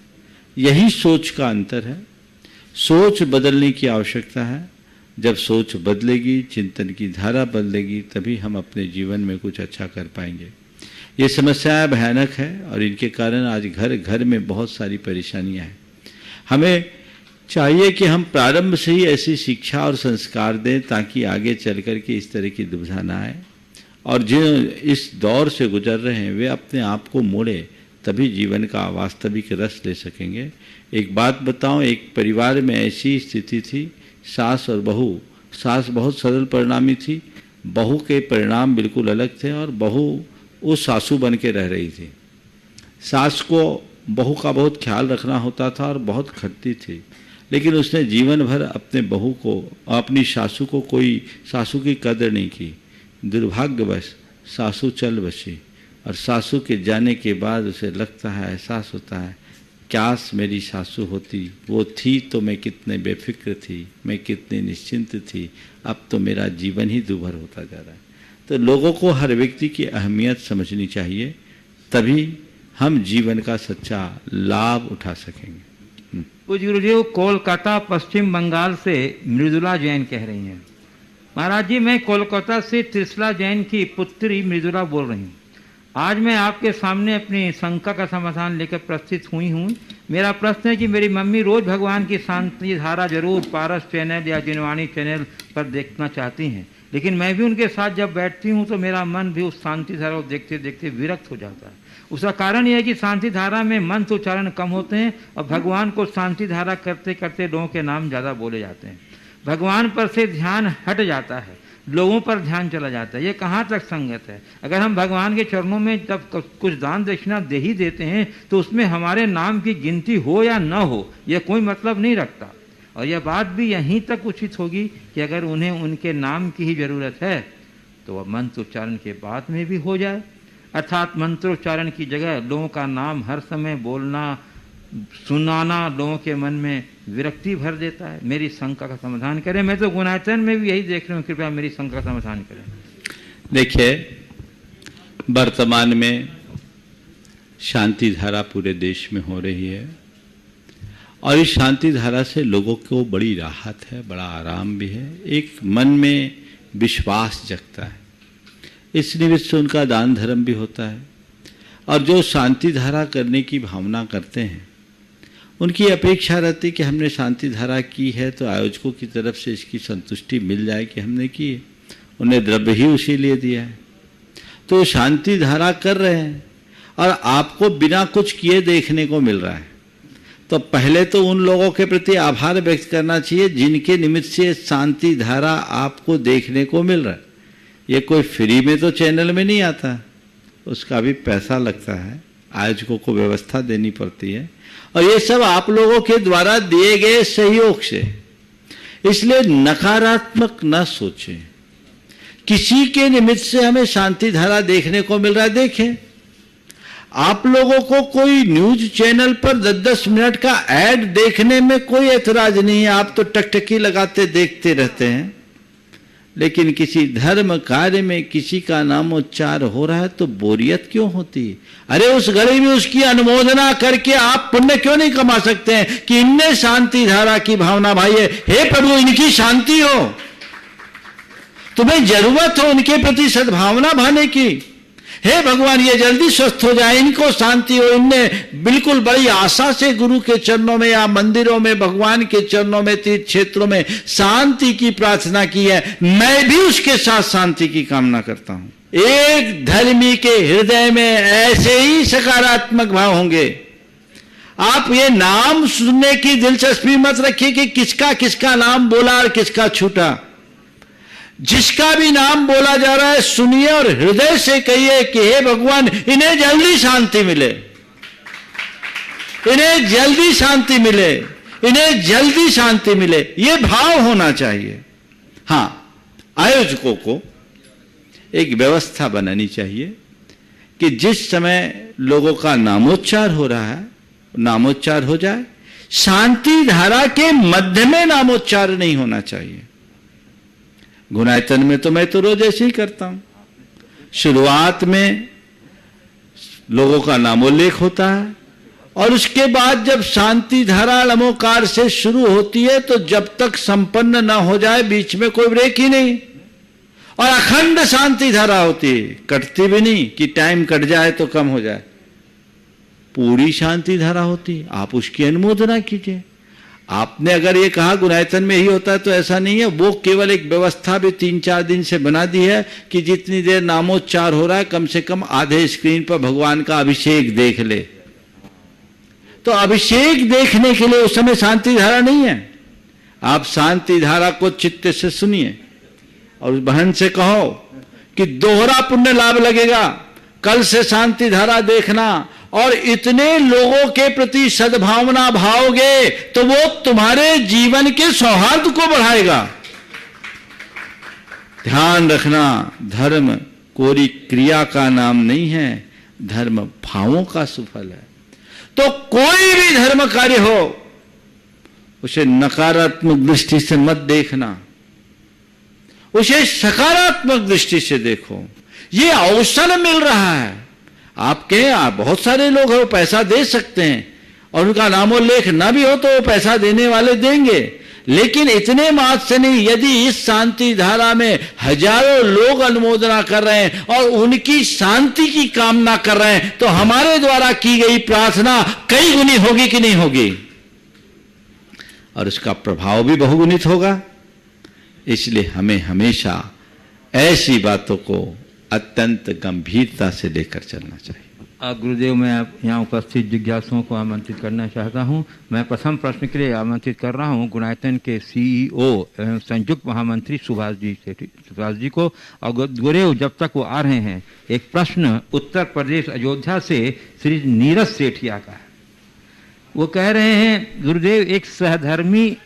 यही सोच का अंतर है। सोच बदलने की आवश्यकता है। जब सोच बदलेगी, चिंतन की धारा बदलेगी, तभी हम अपने जीवन में कुछ अच्छा कर पाएंगे। ये समस्याएं भयानक है और इनके कारण आज घर घर में बहुत सारी परेशानियां हैं। हमें चाहिए कि हम प्रारंभ से ही ऐसी शिक्षा और संस्कार दें ताकि आगे चल कर के इस तरह की दुविधा ना आए, और जो इस दौर से गुजर रहे हैं वे अपने आप को मोड़े, तभी जीवन का वास्तविक रस ले सकेंगे। एक बात बताऊं, एक परिवार में ऐसी स्थिति थी, सास और बहू। सास बहुत सरल परिणामी थी, बहू के परिणाम बिल्कुल अलग थे, और बहू वो सासू बन के रह रही थी। सास को बहू का बहुत ख्याल रखना होता था और बहुत खटती थी, लेकिन उसने जीवन भर अपने बहू को, अपनी सासू को, कोई सासू की कदर नहीं की। दुर्भाग्यवश सासू चल बसी, और सासू के जाने के बाद उसे लगता है, एहसास होता है, काश मेरी सासू होती, वो थी तो मैं कितने बेफिक्र थी, मैं कितनी निश्चिंत थी, अब तो मेरा जीवन ही दूभर होता जा रहा है। तो लोगों को हर व्यक्ति की अहमियत समझनी चाहिए, तभी हम जीवन का सच्चा लाभ उठा सकेंगे। कुछ गुरुदेव कोलकाता पश्चिम बंगाल से मृदुला जैन कह रही हैं, महाराज जी मैं कोलकाता से त्रिशला जैन की पुत्री मृदुला बोल रही हूँ। आज मैं आपके सामने अपनी शंका का समाधान लेकर प्रस्तुत हुई हूँ। मेरा प्रश्न है कि मेरी मम्मी रोज भगवान की शांति धारा जरूर पारस चैनल या जिनवाणी चैनल पर देखना चाहती हैं, लेकिन मैं भी उनके साथ जब बैठती हूँ तो मेरा मन भी उस शांति धारा को देखते देखते विरक्त हो जाता है। उसका कारण यह है कि शांति धारा में मंत्र उच्चारण कम होते हैं और भगवान को शांति धारा करते करते लोगों के नाम ज़्यादा बोले जाते हैं। भगवान पर से ध्यान हट जाता है, लोगों पर ध्यान चला जाता है। ये कहाँ तक संगत है? अगर हम भगवान के चरणों में जब कुछ दान दक्षिणा दे ही देते हैं तो उसमें हमारे नाम की गिनती हो या न हो, यह कोई मतलब नहीं रखता। और यह बात भी यहीं तक उचित होगी कि अगर उन्हें उनके नाम की ही जरूरत है तो वह मंत्र उच्चारण के बाद में भी हो जाए, अर्थात मंत्रोच्चारण की जगह लोगों का नाम हर समय बोलना सुनाना लोगों के मन में विरक्ति भर देता है। मेरी शंका का समाधान करें। मैं तो गुणायतन में भी यही देख रहा हूँ, कृपया मेरी शंका का समाधान करें। देखिए, वर्तमान में शांति धारा पूरे देश में हो रही है और इस शांति धारा से लोगों को बड़ी राहत है, बड़ा आराम भी है, एक मन में विश्वास जगता है। इस निमित्त से उनका दान धर्म भी होता है और जो शांति धारा करने की भावना करते हैं उनकी अपेक्षा रहती कि हमने शांति धारा की है तो आयोजकों की तरफ से इसकी संतुष्टि मिल जाए कि हमने की है। उन्हें द्रव्य ही उसी लिए दिया है तो शांति धारा कर रहे हैं और आपको बिना कुछ किए देखने को मिल रहा है। तो पहले तो उन लोगों के प्रति आभार व्यक्त करना चाहिए जिनके निमित्त से शांति धारा आपको देखने को मिल रहा है। ये कोई फ्री में तो चैनल में नहीं आता, उसका भी पैसा लगता है, आयोजकों को व्यवस्था देनी पड़ती है और ये सब आप लोगों के द्वारा दिए गए सहयोग से। इसलिए नकारात्मक न सोचें। किसी के निमित्त से हमें शांति धारा देखने को मिल रहा है। देखें, आप लोगों को कोई न्यूज चैनल पर 10-10 मिनट का ऐड देखने में कोई ऐतराज नहीं है, आप तो टकटकी लगाते देखते रहते हैं। लेकिन किसी धर्म कार्य में किसी का नामोच्चार हो रहा है तो बोरियत क्यों होती है? अरे उस घड़ी में उसकी अनुमोदना करके आप पुण्य क्यों नहीं कमा सकते हैं कि इनने शांति धारा की भावना भाई है, हे प्रभु इनकी शांति हो। तुम्हें जरूरत हो उनके प्रति सद्भावना भाने की। हे भगवान, ये जल्दी स्वस्थ हो जाए, इनको शांति हो। इनने बिल्कुल बड़ी आशा से गुरु के चरणों में या मंदिरों में, भगवान के चरणों में, तीर्थ क्षेत्रों में शांति की प्रार्थना की है। मैं भी उसके साथ शांति की कामना करता हूं। एक धर्मी के हृदय में ऐसे ही सकारात्मक भाव होंगे। आप ये नाम सुनने की दिलचस्पी मत रखिए कि किसका किसका नाम बोला और किसका छूटा। जिसका भी नाम बोला जा रहा है सुनिए और हृदय से कहिए कि हे भगवान, इन्हें जल्दी शांति मिले, इन्हें जल्दी शांति मिले, इन्हें जल्दी शांति मिले। ये भाव होना चाहिए। हां, आयोजकों को एक व्यवस्था बनानी चाहिए कि जिस समय लोगों का नामोच्चार हो रहा है, नामोच्चार हो जाए। शांति धारा के मध्य में नामोच्चार नहीं होना चाहिए। गुणायतन में तो मैं तो रोज ऐसे ही करता हूं। शुरुआत में लोगों का नामोल्लेख होता है और उसके बाद जब शांति धारा लमोकार से शुरू होती है तो जब तक संपन्न ना हो जाए बीच में कोई ब्रेक ही नहीं, और अखंड शांति धारा होती है, कटती भी नहीं कि टाइम कट जाए तो कम हो जाए। पूरी शांति धारा होती है। आप उसकी अनुमोदना कीजिए। आपने अगर ये कहा गुणायतन में ही होता है तो ऐसा नहीं है। वो केवल एक व्यवस्था भी 3-4 दिन से बना दी है कि जितनी देर नामोच्चार हो रहा है कम से कम आधे स्क्रीन पर भगवान का अभिषेक देख ले। तो अभिषेक देखने के लिए उस समय शांति धारा नहीं है। आप शांति धारा को चित्त से सुनिए और उस बहन से कहो कि दोहरा पुण्य लाभ लगेगा। कल से शांति धारा देखना और इतने लोगों के प्रति सद्भावना भाओगे तो वो तुम्हारे जीवन के सौहार्द को बढ़ाएगा। ध्यान रखना, धर्म कोई क्रिया का नाम नहीं है, धर्म भावों का सुफल है। तो कोई भी धर्म कार्य हो उसे नकारात्मक दृष्टि से मत देखना, उसे सकारात्मक दृष्टि से देखो। ये अवसर मिल रहा है आपके। आप बहुत सारे लोग हैं, वो पैसा दे सकते हैं और उनका नामोल्लेख ना भी हो तो वो पैसा देने वाले देंगे, लेकिन इतने मात्र से नहीं। यदि इस शांति धारा में हजारों लोग अनुमोदना कर रहे हैं और उनकी शांति की कामना कर रहे हैं तो हमारे द्वारा की गई प्रार्थना कई गुनी होगी कि नहीं होगी, और उसका प्रभाव भी बहुगुणित होगा। इसलिए हमें हमेशा ऐसी बातों को अत्यंत गंभीरता से लेकर चलना चाहिए। गुरुदेव, मैं यहाँ उपस्थित जिज्ञासुओं को आमंत्रित करना चाहता हूँ। मैं प्रथम प्रश्न के लिए आमंत्रित कर रहा हूँ गुणायतन के सीईओ एवं संयुक्त महामंत्री सुभाष जी को। और गुरुदेव, जब तक वो आ रहे हैं, एक प्रश्न उत्तर प्रदेश अयोध्या से श्री नीरज सेठिया का है। वो कह रहे हैं, गुरुदेव, एक सहधर्मी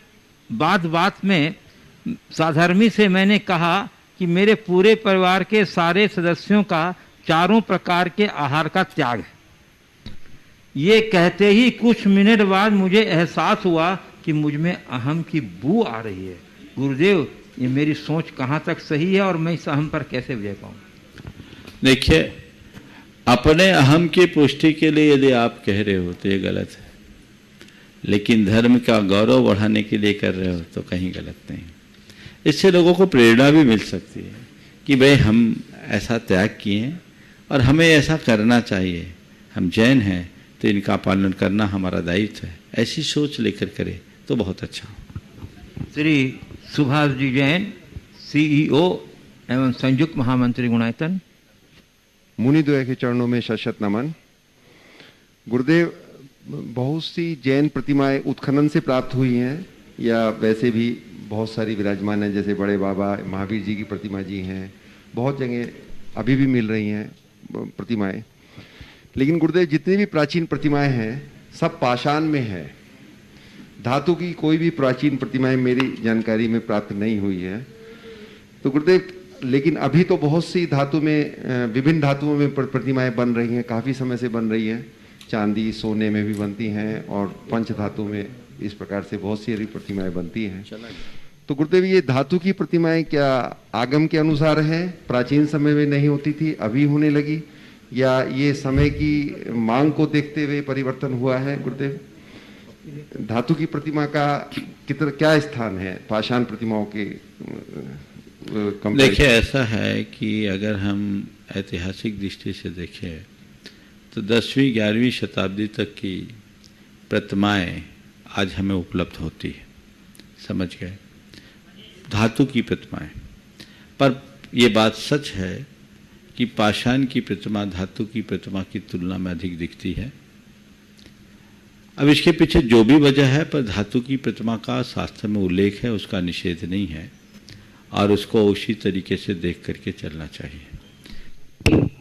बात में साधर्मी से मैंने कहा कि मेरे पूरे परिवार के सारे सदस्यों का 4 प्रकार के आहार का त्याग है। ये कहते ही कुछ मिनट बाद मुझे एहसास हुआ कि मुझ में अहम की बू आ रही है। गुरुदेव, ये मेरी सोच कहाँ तक सही है और मैं इस अहम पर कैसे विजय पाऊँ? देखिए, अपने अहम की पुष्टि के लिए यदि आप कह रहे हो तो ये गलत है, लेकिन धर्म का गौरव बढ़ाने के लिए कर रहे हो तो कहीं गलत नहीं। इससे लोगों को प्रेरणा भी मिल सकती है कि भाई हम ऐसा त्याग किए और हमें ऐसा करना चाहिए। हम जैन हैं तो इनका पालन करना हमारा दायित्व है। ऐसी सोच लेकर करे तो बहुत अच्छा हो। श्री सुभाष जी जैन, सीईओ एवं संयुक्त महामंत्री गुणायतन। मुनिद्वय के चरणों में शत नमन। गुरुदेव, बहुत सी जैन प्रतिमाएं उत्खनन से प्राप्त हुई हैं या वैसे भी बहुत सारी विराजमान हैं, जैसे बड़े बाबा महावीर जी की प्रतिमा जी हैं, बहुत जगह अभी भी मिल रही हैं प्रतिमाएं। लेकिन गुरुदेव, जितनी भी प्राचीन प्रतिमाएं हैं सब पाषाण में है। धातु की कोई भी प्राचीन प्रतिमाएं मेरी जानकारी में प्राप्त नहीं हुई है। तो गुरुदेव, लेकिन अभी तो बहुत सी धातु में, विभिन्न धातुओं में प्रतिमाएं बन रही हैं, काफ़ी समय से बन रही हैं। चांदी, सोने में भी बनती हैं और पंच धातु में इस प्रकार से बहुत सी प्रतिमाएं बनती हैं। तो गुरुदेव, ये धातु की प्रतिमाएं क्या आगम के अनुसार है, प्राचीन समय में नहीं होती थी अभी होने लगी, या ये समय की मांग को देखते हुए परिवर्तन हुआ है? गुरुदेव, धातु की प्रतिमा का क्या स्थान है पाषाण प्रतिमाओं के देखिए, ऐसा है कि अगर हम ऐतिहासिक दृष्टि से देखें तो 10वीं 11वीं शताब्दी तक की प्रतिमाएं आज हमें उपलब्ध होती है, समझ गए, धातु की प्रतिमाएं। पर यह बात सच है कि पाषाण की प्रतिमा धातु की प्रतिमा की तुलना में अधिक दिखती है। अब इसके पीछे जो भी वजह है, पर धातु की प्रतिमा का शास्त्र में उल्लेख है, उसका निषेध नहीं है और उसको उसी तरीके से देख करके चलना चाहिए।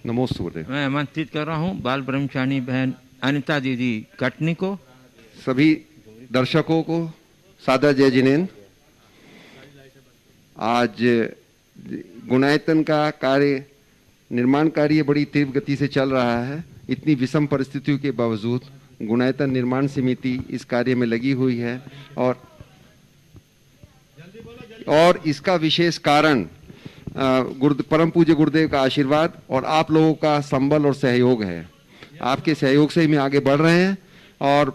नमोस्तुते। मैं आमंत्रित कर रहा हूँ बाल ब्रह्मचारी बहन अनिता दीदी कटनी को, सभी दर्शकों को सादर जय जिनेन्द्र। आज गुणायतन का कार्य, निर्माण कार्य बड़ी तीव्र गति से चल रहा है। इतनी विषम परिस्थितियों के बावजूद गुणायतन निर्माण समिति इस कार्य में लगी हुई है और इसका विशेष कारण परम पूज्य गुरुदेव का आशीर्वाद और आप लोगों का संबल और सहयोग है। आपके सहयोग से ही हम आगे बढ़ रहे हैं और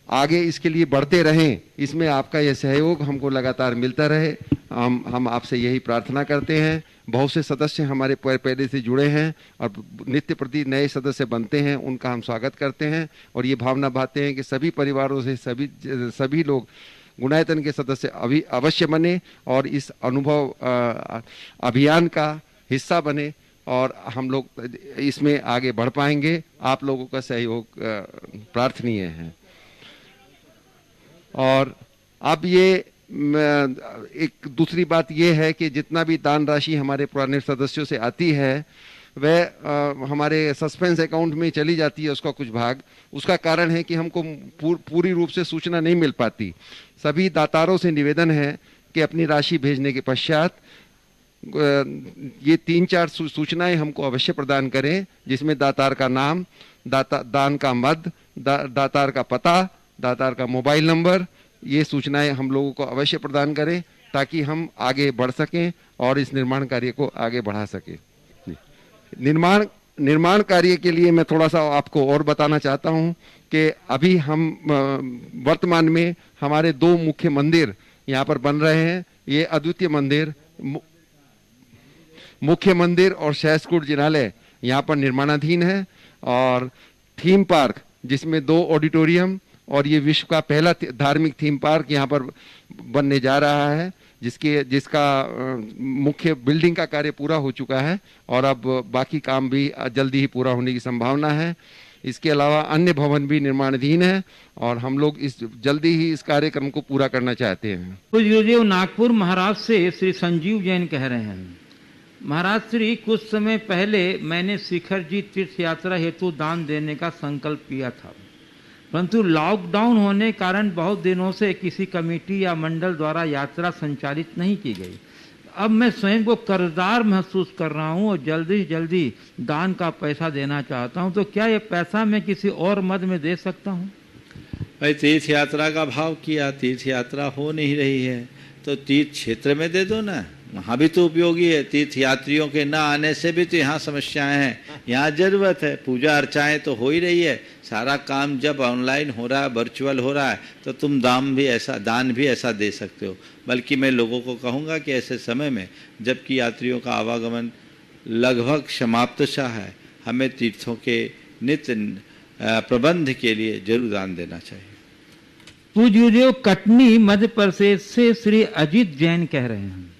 आगे इसके लिए बढ़ते रहें, इसमें आपका यह सहयोग हमको लगातार मिलता रहे, हम आपसे यही प्रार्थना करते हैं। बहुत से सदस्य हमारे पहले से जुड़े हैं और नित्य प्रति नए सदस्य बनते हैं, उनका हम स्वागत करते हैं और ये भावना बांधते हैं कि सभी परिवारों से सभी लोग गुणायतन के सदस्य अवश्य बने और इस अनुभव अभियान का हिस्सा बने और हम लोग इसमें आगे बढ़ पाएंगे। आप लोगों का सहयोग प्रार्थनीय है। और अब ये एक दूसरी बात ये है कि जितना भी दान राशि हमारे पुराने सदस्यों से आती है वह हमारे सस्पेंस अकाउंट में चली जाती है, उसका कुछ भाग। उसका कारण है कि हमको पूरी रूप से सूचना नहीं मिल पाती। सभी दातारों से निवेदन है कि अपनी राशि भेजने के पश्चात ये 3-4 सूचनाएं हमको अवश्य प्रदान करें, जिसमें दातार का नाम, दान का मद, दातार का पता, दातार का मोबाइल नंबर, ये सूचनाएं हम लोगों को अवश्य प्रदान करें ताकि हम आगे बढ़ सकें और इस निर्माण कार्य को आगे बढ़ा सकें। निर्माण कार्य के लिए मैं थोड़ा सा आपको और बताना चाहता हूं कि अभी हम वर्तमान में हमारे 2 मुख्य मंदिर यहाँ पर बन रहे हैं। ये अद्वितीय मंदिर, मुख्य मंदिर और सहस्कुट जिनालय यहाँ पर निर्माणाधीन है और थीम पार्क जिसमें 2 ऑडिटोरियम और ये विश्व का पहला धार्मिक थीम पार्क यहाँ पर बनने जा रहा है, जिसका मुख्य बिल्डिंग का कार्य पूरा हो चुका है और अब बाकी काम भी जल्दी ही पूरा होने की संभावना है। इसके अलावा अन्य भवन भी निर्माणाधीन है और हम लोग जल्दी ही इस कार्यक्रम को पूरा करना चाहते हैं। कुछ गुरुदेव नागपुर महाराष्ट्र से श्री संजीव जैन कह रहे हैं, महाराज श्री, कुछ समय पहले मैंने शिखर जी तीर्थ यात्रा हेतु दान देने का संकल्प किया था, परंतु लॉकडाउन होने कारण बहुत दिनों से किसी कमेटी या मंडल द्वारा यात्रा संचालित नहीं की गई। अब मैं स्वयं को कर्जदार महसूस कर रहा हूँ और जल्दी दान का पैसा देना चाहता हूँ, तो क्या ये पैसा मैं किसी और मद में दे सकता हूँ? भाई, तीर्थ यात्रा का भाव किया, तीर्थ यात्रा हो नहीं रही है तो तीर्थ क्षेत्र में दे दो ना, वहाँ भी तो उपयोगी है। तीर्थ यात्रियों के ना आने से भी तो यहाँ समस्याएं हैं, यहाँ जरूरत है। पूजा अर्चाएं तो हो ही रही है, सारा काम जब ऑनलाइन हो रहा है, वर्चुअल हो रहा है, तो तुम दान भी ऐसा दे सकते हो। बल्कि मैं लोगों को कहूँगा कि ऐसे समय में जबकि यात्रियों का आवागमन लगभग समाप्तशः है, हमें तीर्थों के नित्य प्रबंध के लिए जरूर दान देना चाहिए। पूज्य गुरुदेव कटनी मध्य प्रदेश से श्री अजित जैन कह रहे हैं,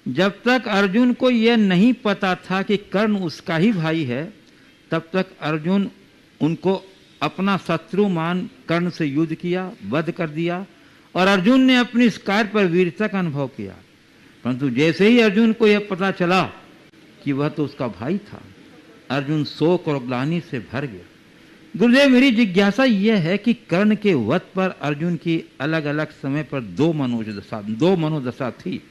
जब तक अर्जुन को यह नहीं पता था कि कर्ण उसका ही भाई है, तब तक अर्जुन उनको अपना शत्रु मान कर्ण से युद्ध किया, वध कर दिया और अर्जुन ने अपनी इस कार्य पर वीरता का अनुभव किया। परंतु जैसे ही अर्जुन को यह पता चला कि वह तो उसका भाई था, अर्जुन शोक और ग्लानि से भर गया। गुरुदेव, मेरी जिज्ञासा यह है कि कर्ण के वध पर अर्जुन की अलग अलग समय पर दो मनोदशा थी,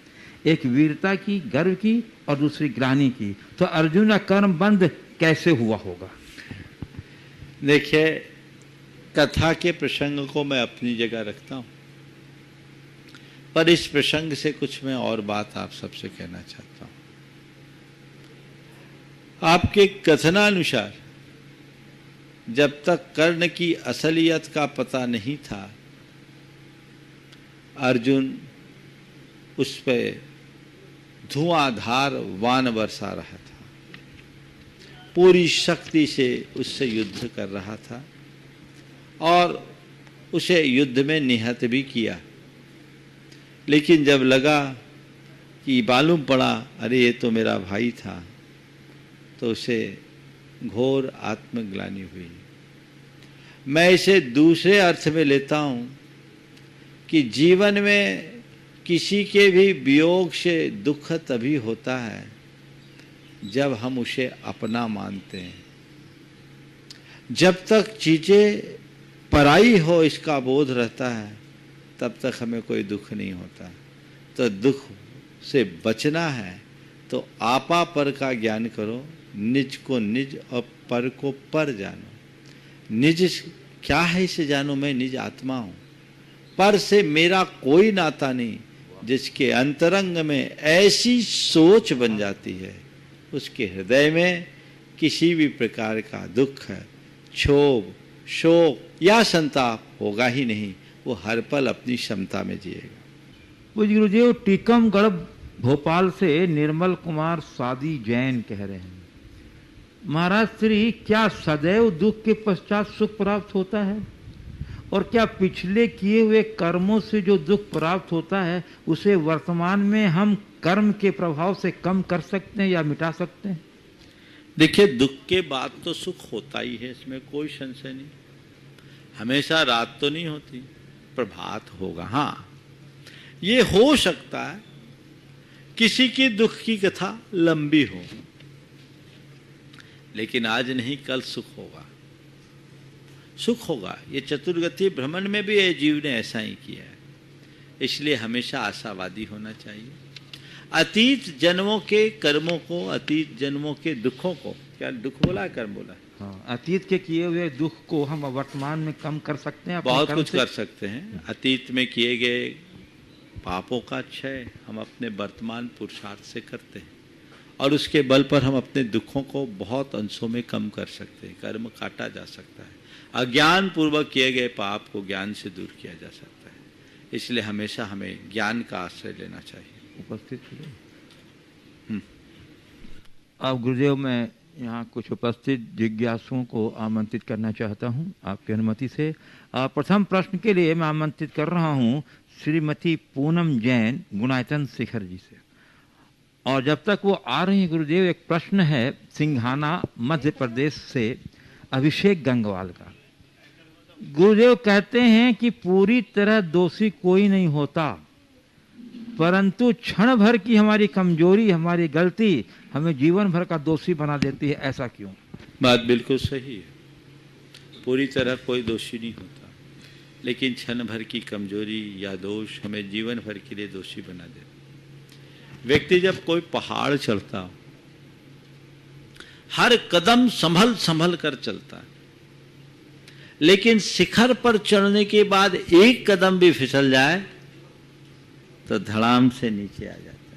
एक वीरता की, गर्व की और दूसरी ग्लानि की। तो अर्जुन का कर्म बंध कैसे हुआ होगा? देखिए, कथा के प्रसंग को मैं अपनी जगह रखता हूं, पर इस प्रसंग से कुछ मैं और बात आप सबसे कहना चाहता हूं। आपके कथनानुसार जब तक कर्ण की असलियत का पता नहीं था, अर्जुन उस पे धुआंधार वान बरसा रहा था, पूरी शक्ति से उससे युद्ध कर रहा था और उसे युद्ध में निहत भी किया। लेकिन जब लगा कि मालूम पड़ा अरे ये तो मेरा भाई था, तो उसे घोर आत्मग्लानि हुई। मैं इसे दूसरे अर्थ में लेता हूँ कि जीवन में किसी के भी वियोग से दुख तभी होता है जब हम उसे अपना मानते हैं। जब तक चीजें पराई हो इसका बोध रहता है तब तक हमें कोई दुख नहीं होता। तो दुख से बचना है तो आपा पर का ज्ञान करो, निज को निज और पर को पर जानो। निज क्या है इसे जानो, मैं निज आत्मा हूँ। पर से मेरा कोई नाता नहीं। जिसके अंतरंग में ऐसी सोच बन जाती है उसके हृदय में किसी भी प्रकार का दुख, क्षोभ, शोक या संताप होगा ही नहीं। वो हर पल अपनी क्षमता में जिएगा। पूज्य गुरुदेव, टीकमगढ़ भोपाल से निर्मल कुमार सादी जैन कह रहे हैं, महाराज श्री, क्या सदैव दुख के पश्चात सुख प्राप्त होता है? और क्या पिछले किए हुए कर्मों से जो दुख प्राप्त होता है उसे वर्तमान में हम कर्म के प्रभाव से कम कर सकते हैं या मिटा सकते हैं? देखिए, दुख के बाद तो सुख होता ही है, इसमें कोई संशय नहीं। हमेशा रात तो नहीं होती, प्रभात होगा। हाँ, ये हो सकता है किसी की दुख की कथा लंबी हो, लेकिन आज नहीं कल सुख होगा। सुख होगा। ये चतुर्गति भ्रमण में भी ये जीव ने ऐसा ही किया है। इसलिए हमेशा आशावादी होना चाहिए। अतीत जन्मों के कर्मों को, अतीत जन्मों के दुखों को, क्या दुख बोला है कर्म बोला है? हाँ, अतीत के किए हुए दुख को हम वर्तमान में कम कर सकते हैं। अपने बहुत कर्म कुछ से कर सकते हैं। अतीत में किए गए पापों का क्षय हम अपने वर्तमान पुरुषार्थ से करते हैं और उसके बल पर हम अपने दुखों को बहुत अंशों में कम कर सकते हैं। कर्म काटा जा सकता है। अज्ञान पूर्वक किए गए पाप को ज्ञान से दूर किया जा सकता है। इसलिए हमेशा हमें ज्ञान का आश्रय लेना चाहिए। उपस्थित अब गुरुदेव, मैं यहाँ कुछ उपस्थित जिज्ञासुओं को आमंत्रित करना चाहता हूँ आपकी अनुमति से। प्रथम प्रश्न के लिए मैं आमंत्रित कर रहा हूँ श्रीमती पूनम जैन गुणायतन शिखर जी से। और जब तक वो आ रही हैं गुरुदेव, एक प्रश्न है सिंघाना मध्य प्रदेश से अभिषेक गंगवाल का। गुरुदेव कहते हैं कि पूरी तरह दोषी कोई नहीं होता, परंतु क्षण भर की हमारी कमजोरी, हमारी गलती हमें जीवन भर का दोषी बना देती है। ऐसा क्यों? बात बिल्कुल सही है। पूरी तरह कोई दोषी नहीं होता, लेकिन क्षण भर की कमजोरी या दोष हमें जीवन भर के लिए दोषी बना देता। व्यक्ति जब कोई पहाड़ चढ़ता हो, हर कदम संभल संभल कर चलता है, लेकिन शिखर पर चढ़ने के बाद एक कदम भी फिसल जाए तो धड़ाम से नीचे आ जाता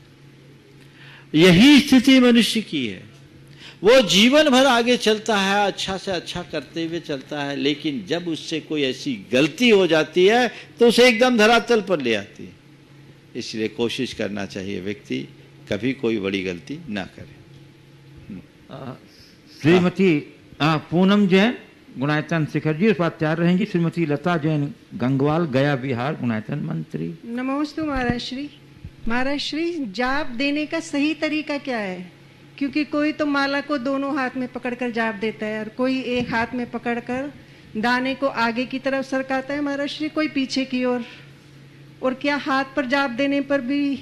है। यही स्थिति मनुष्य की है। वो जीवन भर आगे चलता है, अच्छा से अच्छा करते हुए चलता है, लेकिन जब उससे कोई ऐसी गलती हो जाती है तो उसे एकदम धरातल पर ले आती है। इसलिए कोशिश करना चाहिए व्यक्ति कभी कोई बड़ी गलती ना करे। श्रीमती पूनम जैन गुणायतन शिखर जी, इस बात तैयार रहेंगी। श्रीमती लता जैन गंगवाल, गया बिहार, गुणायतन मंत्री। नमोस्तु महाराज श्री। महाराज श्री, जाप देने का सही तरीका क्या है? क्योंकि कोई तो माला को दोनों हाथ में पकड़कर जाप देता है और कोई एक हाथ में पकड़कर दाने को आगे की तरफ सरकाता है महाराज श्री, कोई पीछे की ओर। और क्या हाथ पर जाप देने पर भी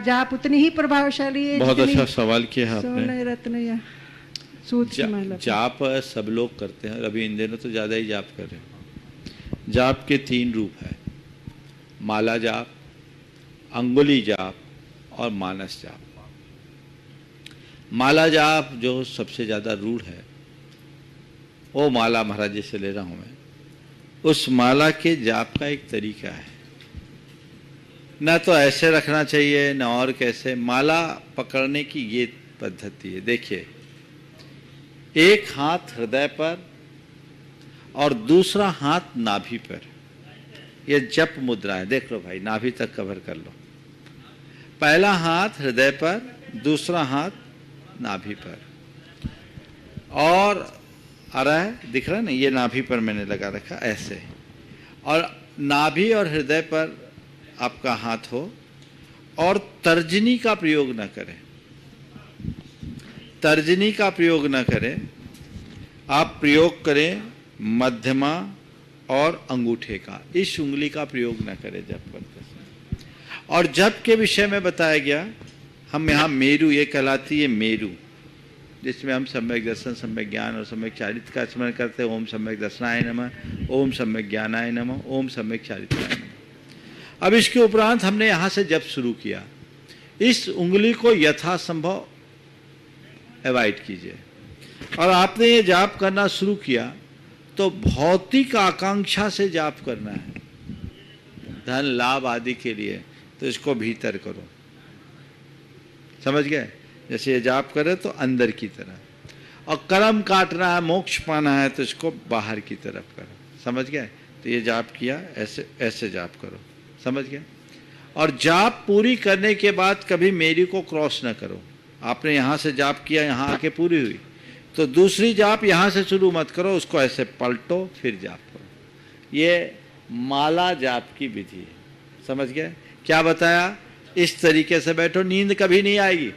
जाप उतनी ही प्रभावशाली है? बहुत अच्छा सवाल किया है आपने। सोने रत्न या सूत की माला। जाप सब लोग करते हैं, अभी इन दिनों तो ज्यादा ही जाप कर रहे हैं। जाप के 3 रूप है, माला जाप, अंगुली जाप और मानस जाप। माला जाप जो सबसे ज्यादा रूढ़ है, वो माला महाराज जी से ले रहा हूं मैं। उस माला के जाप का एक तरीका है, ना तो ऐसे रखना चाहिए ना और कैसे। माला पकड़ने की ये पद्धति है। देखिए, एक हाथ हृदय पर और दूसरा हाथ नाभि पर। यह जप मुद्रा है। देख लो भाई, नाभि तक कवर कर लो। पहला हाथ हृदय पर, दूसरा हाथ नाभि पर, और आ रहा है, दिख रहा है ना, ये नाभि पर मैंने लगा रखा ऐसे, और नाभि और हृदय पर आपका हाथ हो, और तर्जनी का प्रयोग न करें, तर्जनी का प्रयोग न करें, आप प्रयोग करें मध्यमा और अंगूठे का, इस उंगली का प्रयोग न करें जप करते समय। और जप के विषय में बताया गया, हम यहाँ मेरु, ये कहलाती है मेरु, जिसमें हम सम्यक दर्शन, सम्यक ज्ञान और सम्यक चारित्र का स्मरण करते हैं। ओम सम्यक दर्शनाय नमः, ओम सम्यक ज्ञानाय नमः, ओम सम्यक चारित्राय नमः। अब इसके उपरांत हमने यहाँ से जप शुरू किया। इस उंगली को यथासंभव अवॉइड कीजिए। और आपने ये जाप करना शुरू किया तो भौतिक आकांक्षा से जाप करना है, धन लाभ आदि के लिए, तो इसको भीतर करो, समझ गए? जैसे ये जाप करे तो अंदर की तरफ, और कर्म काटना है, मोक्ष पाना है, तो इसको बाहर की तरफ करो, समझ गए? तो ये जाप किया, ऐसे ऐसे जाप करो, समझ गए? और जाप पूरी करने के बाद कभी मेरी को क्रॉस ना करो। आपने यहाँ से जाप किया, यहाँ आके पूरी हुई, तो दूसरी जाप यहाँ से शुरू मत करो, उसको ऐसे पलटो फिर जाप करो। ये माला जाप की विधि है, समझ गए? क्या बताया? इस तरीके से बैठो, नींद कभी नहीं आएगी।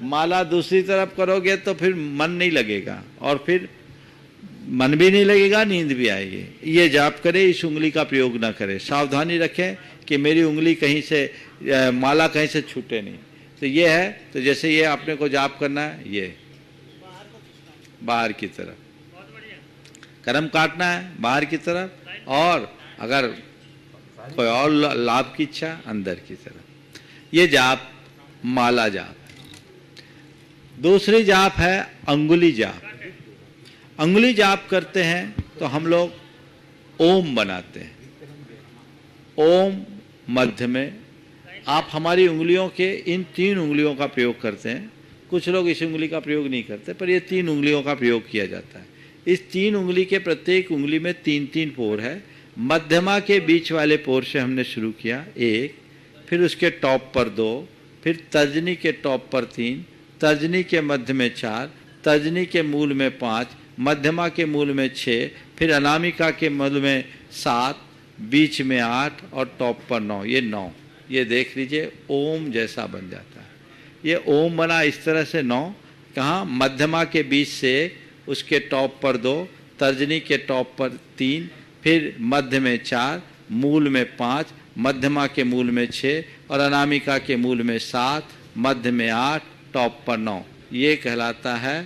माला दूसरी तरफ करोगे तो फिर मन नहीं लगेगा, और फिर मन भी नहीं लगेगा, नींद भी आएगी। ये जाप करे, इस उंगली का प्रयोग ना करें। सावधानी रखें कि मेरी उंगली कहीं से, माला कहीं से छूटे नहीं। तो ये है, तो जैसे ये आपने को जाप करना है, ये बाहर की तरफ कर्म काटना है, बाहर की तरफ, और अगर कोई और लाभ की इच्छा, अंदर की तरफ। ये जाप माला जाप। दूसरी जाप है अंगुली जाप। अंगुली जाप करते हैं तो हम लोग ओम बनाते हैं। ओम मध्य में, आप हमारी उंगलियों के इन 3 उंगलियों का प्रयोग करते हैं। कुछ लोग इस उंगली का प्रयोग नहीं करते, पर ये 3 उंगलियों का प्रयोग किया जाता है। इस 3 उंगली के प्रत्येक उंगली में 3-3 पोर है। मध्यमा के बीच वाले पोर से हमने शुरू किया 1, फिर उसके टॉप पर 2, फिर तर्जनी के टॉप पर 3, तर्जनी के मध्य में 4, तर्जनी के मूल में 5, मध्यमा के मूल में 6, फिर अनामिका के मूल में 7, बीच में 8 और टॉप पर 9। ये 9, ये देख लीजिए ओम जैसा बन जाता है। ये ओम बना इस तरह से 9। कहाँ? मध्यमा के बीच से 1, उसके टॉप पर 2, तर्जनी के टॉप पर 3, फिर मध्य में 4, मूल में 5, मध्यमा के मूल में 6 और अनामिका के मूल में 7, मध्य में 8, टॉप पर 9। ये कहलाता है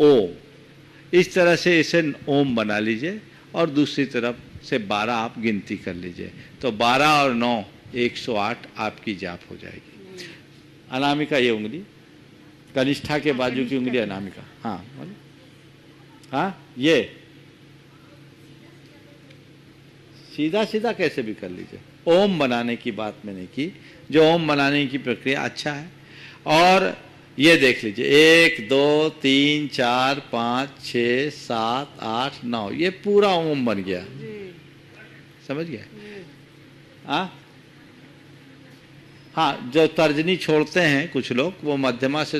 ओम। इस तरह से इसे ओम बना लीजिए, और दूसरी तरफ से 12 आप गिनती कर लीजिए, तो 12 और 9 108 आपकी जाप हो जाएगी। अनामिका ये उंगली, कनिष्ठा के बाजू की उंगली अनामिका। हाँ बोलो। हाँ, ये सीधा सीधा कैसे भी कर लीजिए। ओम बनाने की बात मैंने की, जो ओम बनाने की प्रक्रिया अच्छा है। और ये देख लीजिए 1 2 3 4 5 6 7 8 9, ये पूरा ओम बन गया, समझ गया? हाँ, जो तर्जनी छोड़ते हैं कुछ लोग, वो मध्यमा से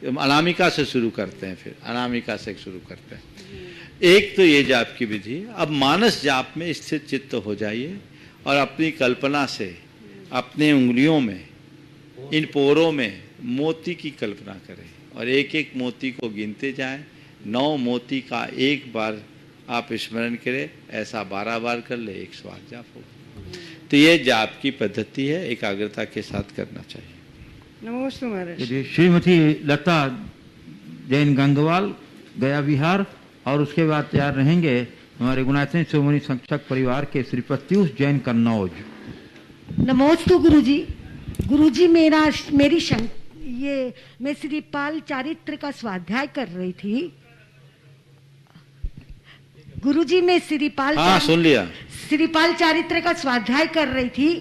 अनामिका से शुरू करते हैं, फिर अनामिका से शुरू करते हैं। एक तो ये जाप की विधि। अब मानस जाप में स्थित चित्त हो जाइए और अपनी कल्पना से अपने उंगलियों में, इन पोरों में मोती की कल्पना करें, और एक एक मोती को गिनते जाएं। 9 मोती का एक बार आप स्मरण करें, ऐसा 12 बार कर ले, 108 जाप होगा। तो ये जाप की पद्धति है, एकाग्रता के साथ करना चाहिए। नमस्ते महाराज। श्रीमती लता जैन गंगवाल, गया बिहार, और उसके बाद तैयार रहेंगे हमारे गुणायतन शिरोमणि संरक्षक परिवार के श्री प्रत्युष जैन कन्नौज। नमोस्तु गुरुजी। गुरुजी मैं श्रीपाल चारित्र का स्वाध्याय कर रही थी। गुरुजी मैं सुन लिया। श्रीपाल चारित्र का स्वाध्याय कर रही थी,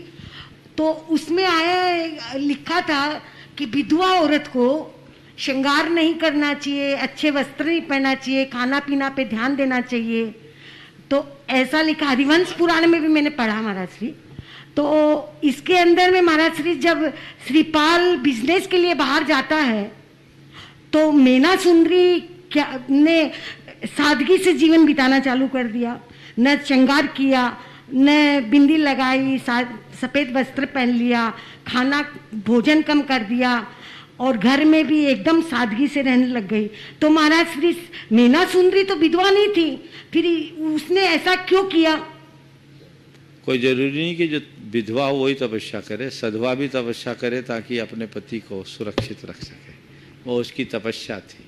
तो उसमें आया लिखा था कि विधवा औरत को श्रृंगार नहीं करना चाहिए, अच्छे वस्त्र नहीं पहनना चाहिए, खाना पीना पे ध्यान देना चाहिए। तो ऐसा लिखा, हरिवंश पुराण में भी मैंने पढ़ा महाराज जी। तो इसके अंदर में महाराज श्री जब श्रीपाल बिजनेस के लिए बाहर जाता है तो मीना सुंदरी क्या ने सादगी से जीवन बिताना चालू कर दिया, न श्रृंगार किया, न बिंदी लगाई, सफेद वस्त्र पहन लिया, खाना भोजन कम कर दिया और घर में भी एकदम सादगी से रहने लग गई। तो महाराज श्री मीना सुंदरी तो विधवा नहीं थी, फिर उसने ऐसा क्यों किया? कोई जरूरी नहीं कि जो विधवा हो वही तपस्या करे, सधवा भी तपस्या करे ताकि अपने पति को सुरक्षित रख सके, वो उसकी तपस्या थी,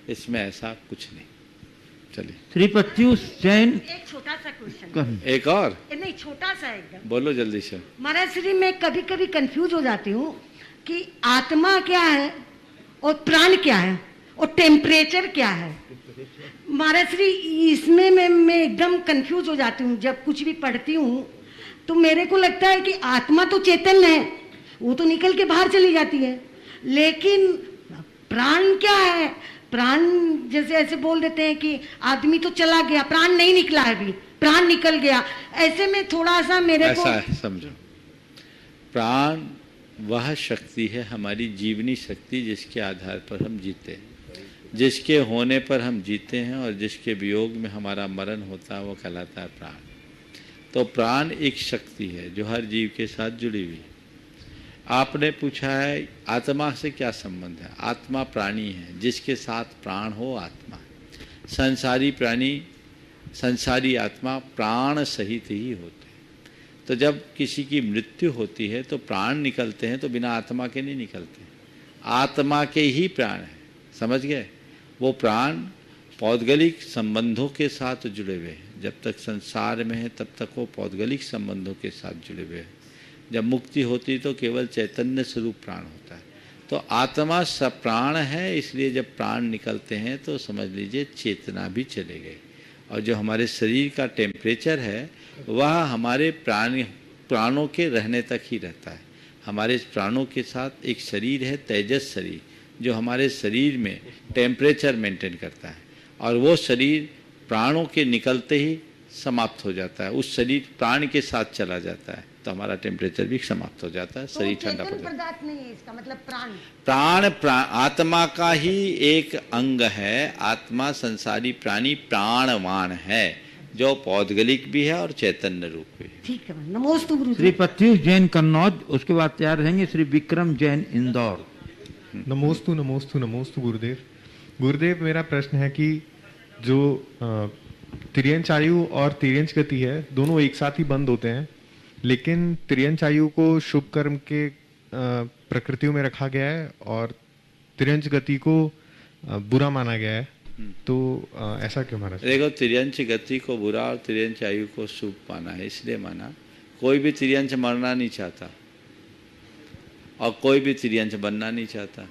इसमें ऐसा कुछ नहीं। चलिए श्री प्रत्युष जैन, एक छोटा सा क्वेश्चन, एक और नहीं छोटा सा एकदम, बोलो जल्दी से। महाराज श्री मैं कभी कभी कंफ्यूज हो जाती हूँ कि आत्मा क्या है और प्राण क्या है और टेम्परेचर क्या है। महाराज श्री इसमें मैं एकदम कंफ्यूज हो जाती हूँ। जब कुछ भी पढ़ती हूँ तो मेरे को लगता है कि आत्मा तो चैतन्य है, वो तो निकल के बाहर चली जाती है, लेकिन प्राण क्या है? प्राण जैसे ऐसे बोल देते हैं कि आदमी तो चला गया, प्राण नहीं निकला है, अभी प्राण निकल गया। ऐसे में थोड़ा सा मेरे को ऐसा है, समझो, प्राण वह शक्ति है, हमारी जीवनी शक्ति, जिसके आधार पर हम जीते हैं, जिसके होने पर हम जीते हैं और जिसके वियोग में हमारा मरण होता है, वो कहलाता है प्राण। तो प्राण एक शक्ति है जो हर जीव के साथ जुड़ी हुई है। आपने पूछा है आत्मा से क्या संबंध है? आत्मा प्राणी है, जिसके साथ प्राण हो आत्मा। संसारी प्राणी, संसारी आत्मा प्राण सहित ही होते हैं। तो जब किसी की मृत्यु होती है तो प्राण निकलते हैं, तो बिना आत्मा के नहीं निकलते, आत्मा के ही प्राण है, समझ गए? वो प्राण पौद्गलिक संबंधों के साथ जुड़े हुए हैं। जब तक संसार में है तब तक वो पौद्गलिक संबंधों के साथ जुड़े हुए हैं। जब मुक्ति होती तो केवल चैतन्य स्वरूप प्राण होता है। तो आत्मा सब प्राण है, इसलिए जब प्राण निकलते हैं तो समझ लीजिए चेतना भी चले गए। और जो हमारे शरीर का टेम्परेचर है वह हमारे प्राणों के रहने तक ही रहता है। हमारे प्राणों के साथ एक शरीर है, तेजस शरीर, जो हमारे शरीर में टेम्परेचर मेंटेन करता है, और वो शरीर प्राणों के निकलते ही समाप्त हो जाता है। उस शरीर प्राण के साथ चला जाता है तो हमारा टेम्परेचर भी समाप्त हो जाता है, शरीर ठंडा पड़ जाता है। पदार्थ नहीं है इसका मतलब प्राण आत्मा का ही एक अंग है। आत्मा संसारी प्राणी प्राणवान है, जो पौद्गलिक भी है और चैतन्य रूप भी है। ठीक है, नमोस्तु गुरु। श्री प्रत्युष जैन कन्नौज, उसके बाद तैयार रहेंगे श्री विक्रम जैन इंदौर। नमोस्तु नमोस्तु नमोस्तु गुरुदेव। गुरुदेव, मेरा प्रश्न है कि जो तिर्यंच आयु और तिर्यंच गति है, दोनों एक साथ ही बंद होते हैं, लेकिन तिर्यंच आयु को शुभ कर्म के प्रकृतियों में रखा गया है और तिर्यंच गति को बुरा माना गया है। तो ऐसा क्यों महाराज? देखो, तिर्यंच गति को बुरा और तिर्यंच आयु को शुभ माना है। इसलिए माना, कोई भी तिर्यंच मरना नहीं चाहता और कोई भी तिर्यंच बनना नहीं चाहता।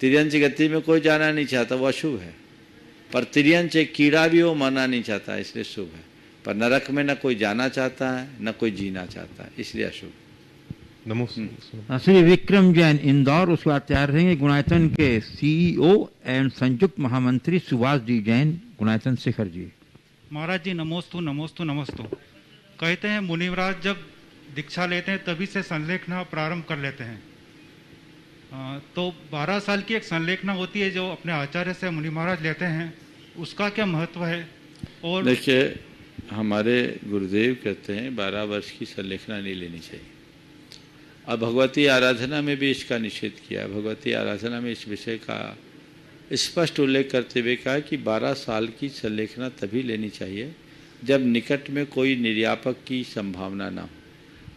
तिर्यंच गति में कोई जाना नहीं चाहता, वो अशुभ है। पर तिर्यंच एक कीड़ा भी वो मरना नहीं चाहता, इसलिए शुभ है। पर नरक में न कोई जाना चाहता है न कोई जीना चाहता है, इसलिए अशुभ। नमोस्तु। श्री विक्रम जैन इंदौर, उसके बाद तैयार रहेंगे गुणायतन के सीईओ एंड संयुक्त महामंत्री सुभाष जी जैन, गुणायतन शिखर जी। महाराज जी नमोस्तु नमोस्तु नमोस्तु। कहते हैं मुनि महाराज जब दीक्षा लेते हैं तभी से संलेखना प्रारंभ कर लेते हैं। तो 12 साल की एक संलेखना होती है जो अपने आचार्य से मुनि महाराज लेते हैं, उसका क्या महत्व है? और देखिए, हमारे गुरुदेव कहते हैं 12 वर्ष की संलेखना नहीं लेनी चाहिए, और भगवती आराधना में भी इसका निषेध किया। भगवती आराधना में इस विषय का स्पष्ट उल्लेख करते हुए कहा कि 12 साल की संलेखना तभी लेनी चाहिए जब निकट में कोई निर्यापक की संभावना ना हो,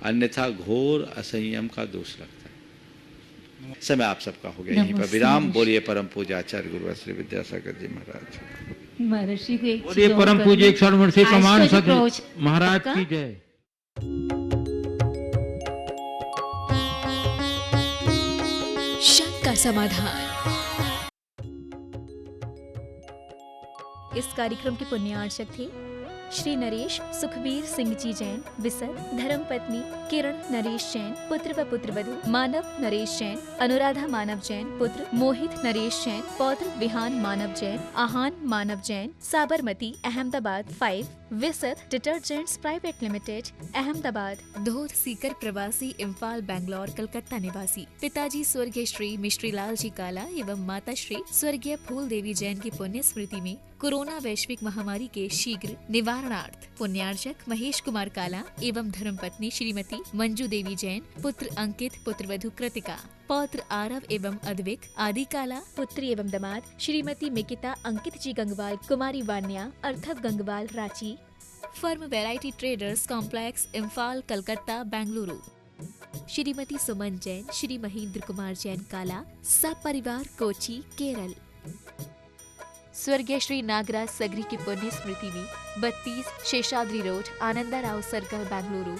अन्यथा घोर असंयम का दोष लगता है। समय आप सबका हो गया यहीं पर विराम। बोलिए परम पूज्य आचार्य गुरु श्री विद्यासागर जी महाराज। महर्षि को एक बोलिए परम पूज्य 100 वर्ष से कमान सद महाराज की जय। शक का समाधान। इस कार्यक्रम के पुण्यार्चक थे श्री नरेश सुखबीर सिंह जी जैन, विसर, धर्मपत्नी किरण नरेश जैन, पुत्र व पुत्रवधू मानव नरेश जैन, अनुराधा मानव जैन, पुत्र मोहित नरेश जैन, पौत्र Vihaan Manav Jain, Aahan Manav Jain, Sabarmati Ahmedabad 5, Visad detergents private limited, Ahmedabad. Dhodh Sikar प्रवासी इम्फाल बैंगलोर कलकत्ता निवासी पिताजी स्वर्गीय श्री मिश्री लाल जी काला एवं माता श्री स्वर्गीय फूल देवी जैन की पुण्य स्मृति में कोरोना वैश्विक महामारी के शीघ्र निवारणार्थ पुण्यार्चक महेश कुमार काला एवं धर्मपत्नी श्रीमती मंजू देवी जैन, पुत्र अंकित, पुत्रवधू कृतिका, पौत्र आरव एवं अद्विक आदि काला, पुत्री एवं दामाद श्रीमती मिकिता अंकित जी गंगवाल, कुमारी वान्या अर्थव Gangwal, Ranchi. Firm variety traders complex Imphal Calcutta Bengaluru. Shrimati Suman Jain, Shri Mahendra Kumar Jain Kala, सब परिवार कोची केरल। स्वर्गीय श्री नागराज सगरी की पुण्य स्मृति में 32 शेषाद्री रोड, आनंदा राव सर्कल, बेंगलुरु।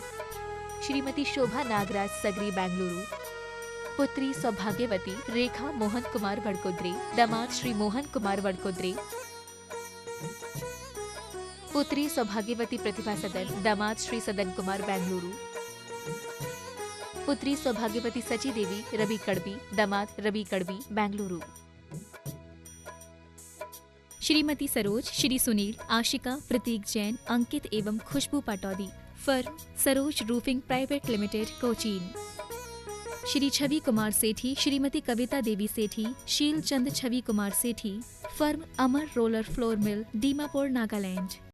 श्रीमती शोभा नागराज सगरी, बेंगलुरु। पुत्री सौभाग्यवती रेखा मोहन कुमार वडकोद्रे, दामाद श्री मोहन कुमार वडकोद्रे। पुत्री सौभाग्यवती प्रतिभा सदन, दामाद श्री सदन कुमार, बेंगलुरु। पुत्री सौभाग्यवती सची देवी रवि कड़बी, दामाद रवि कड़बी, बेंगलुरु। श्रीमती सरोज, श्री सुनील, आशिका, प्रतीक जैन, अंकित एवं Khushboo Pataudi. Firm Saroj roofing private limited, Cochin. Shri Chhavi Kumar Sethi, Shrimati Kavita Devi Sethi, Sheel Chand Chhavi Kumar Sethi. Firm Amar roller flour mill, Dimapur, Nagaland.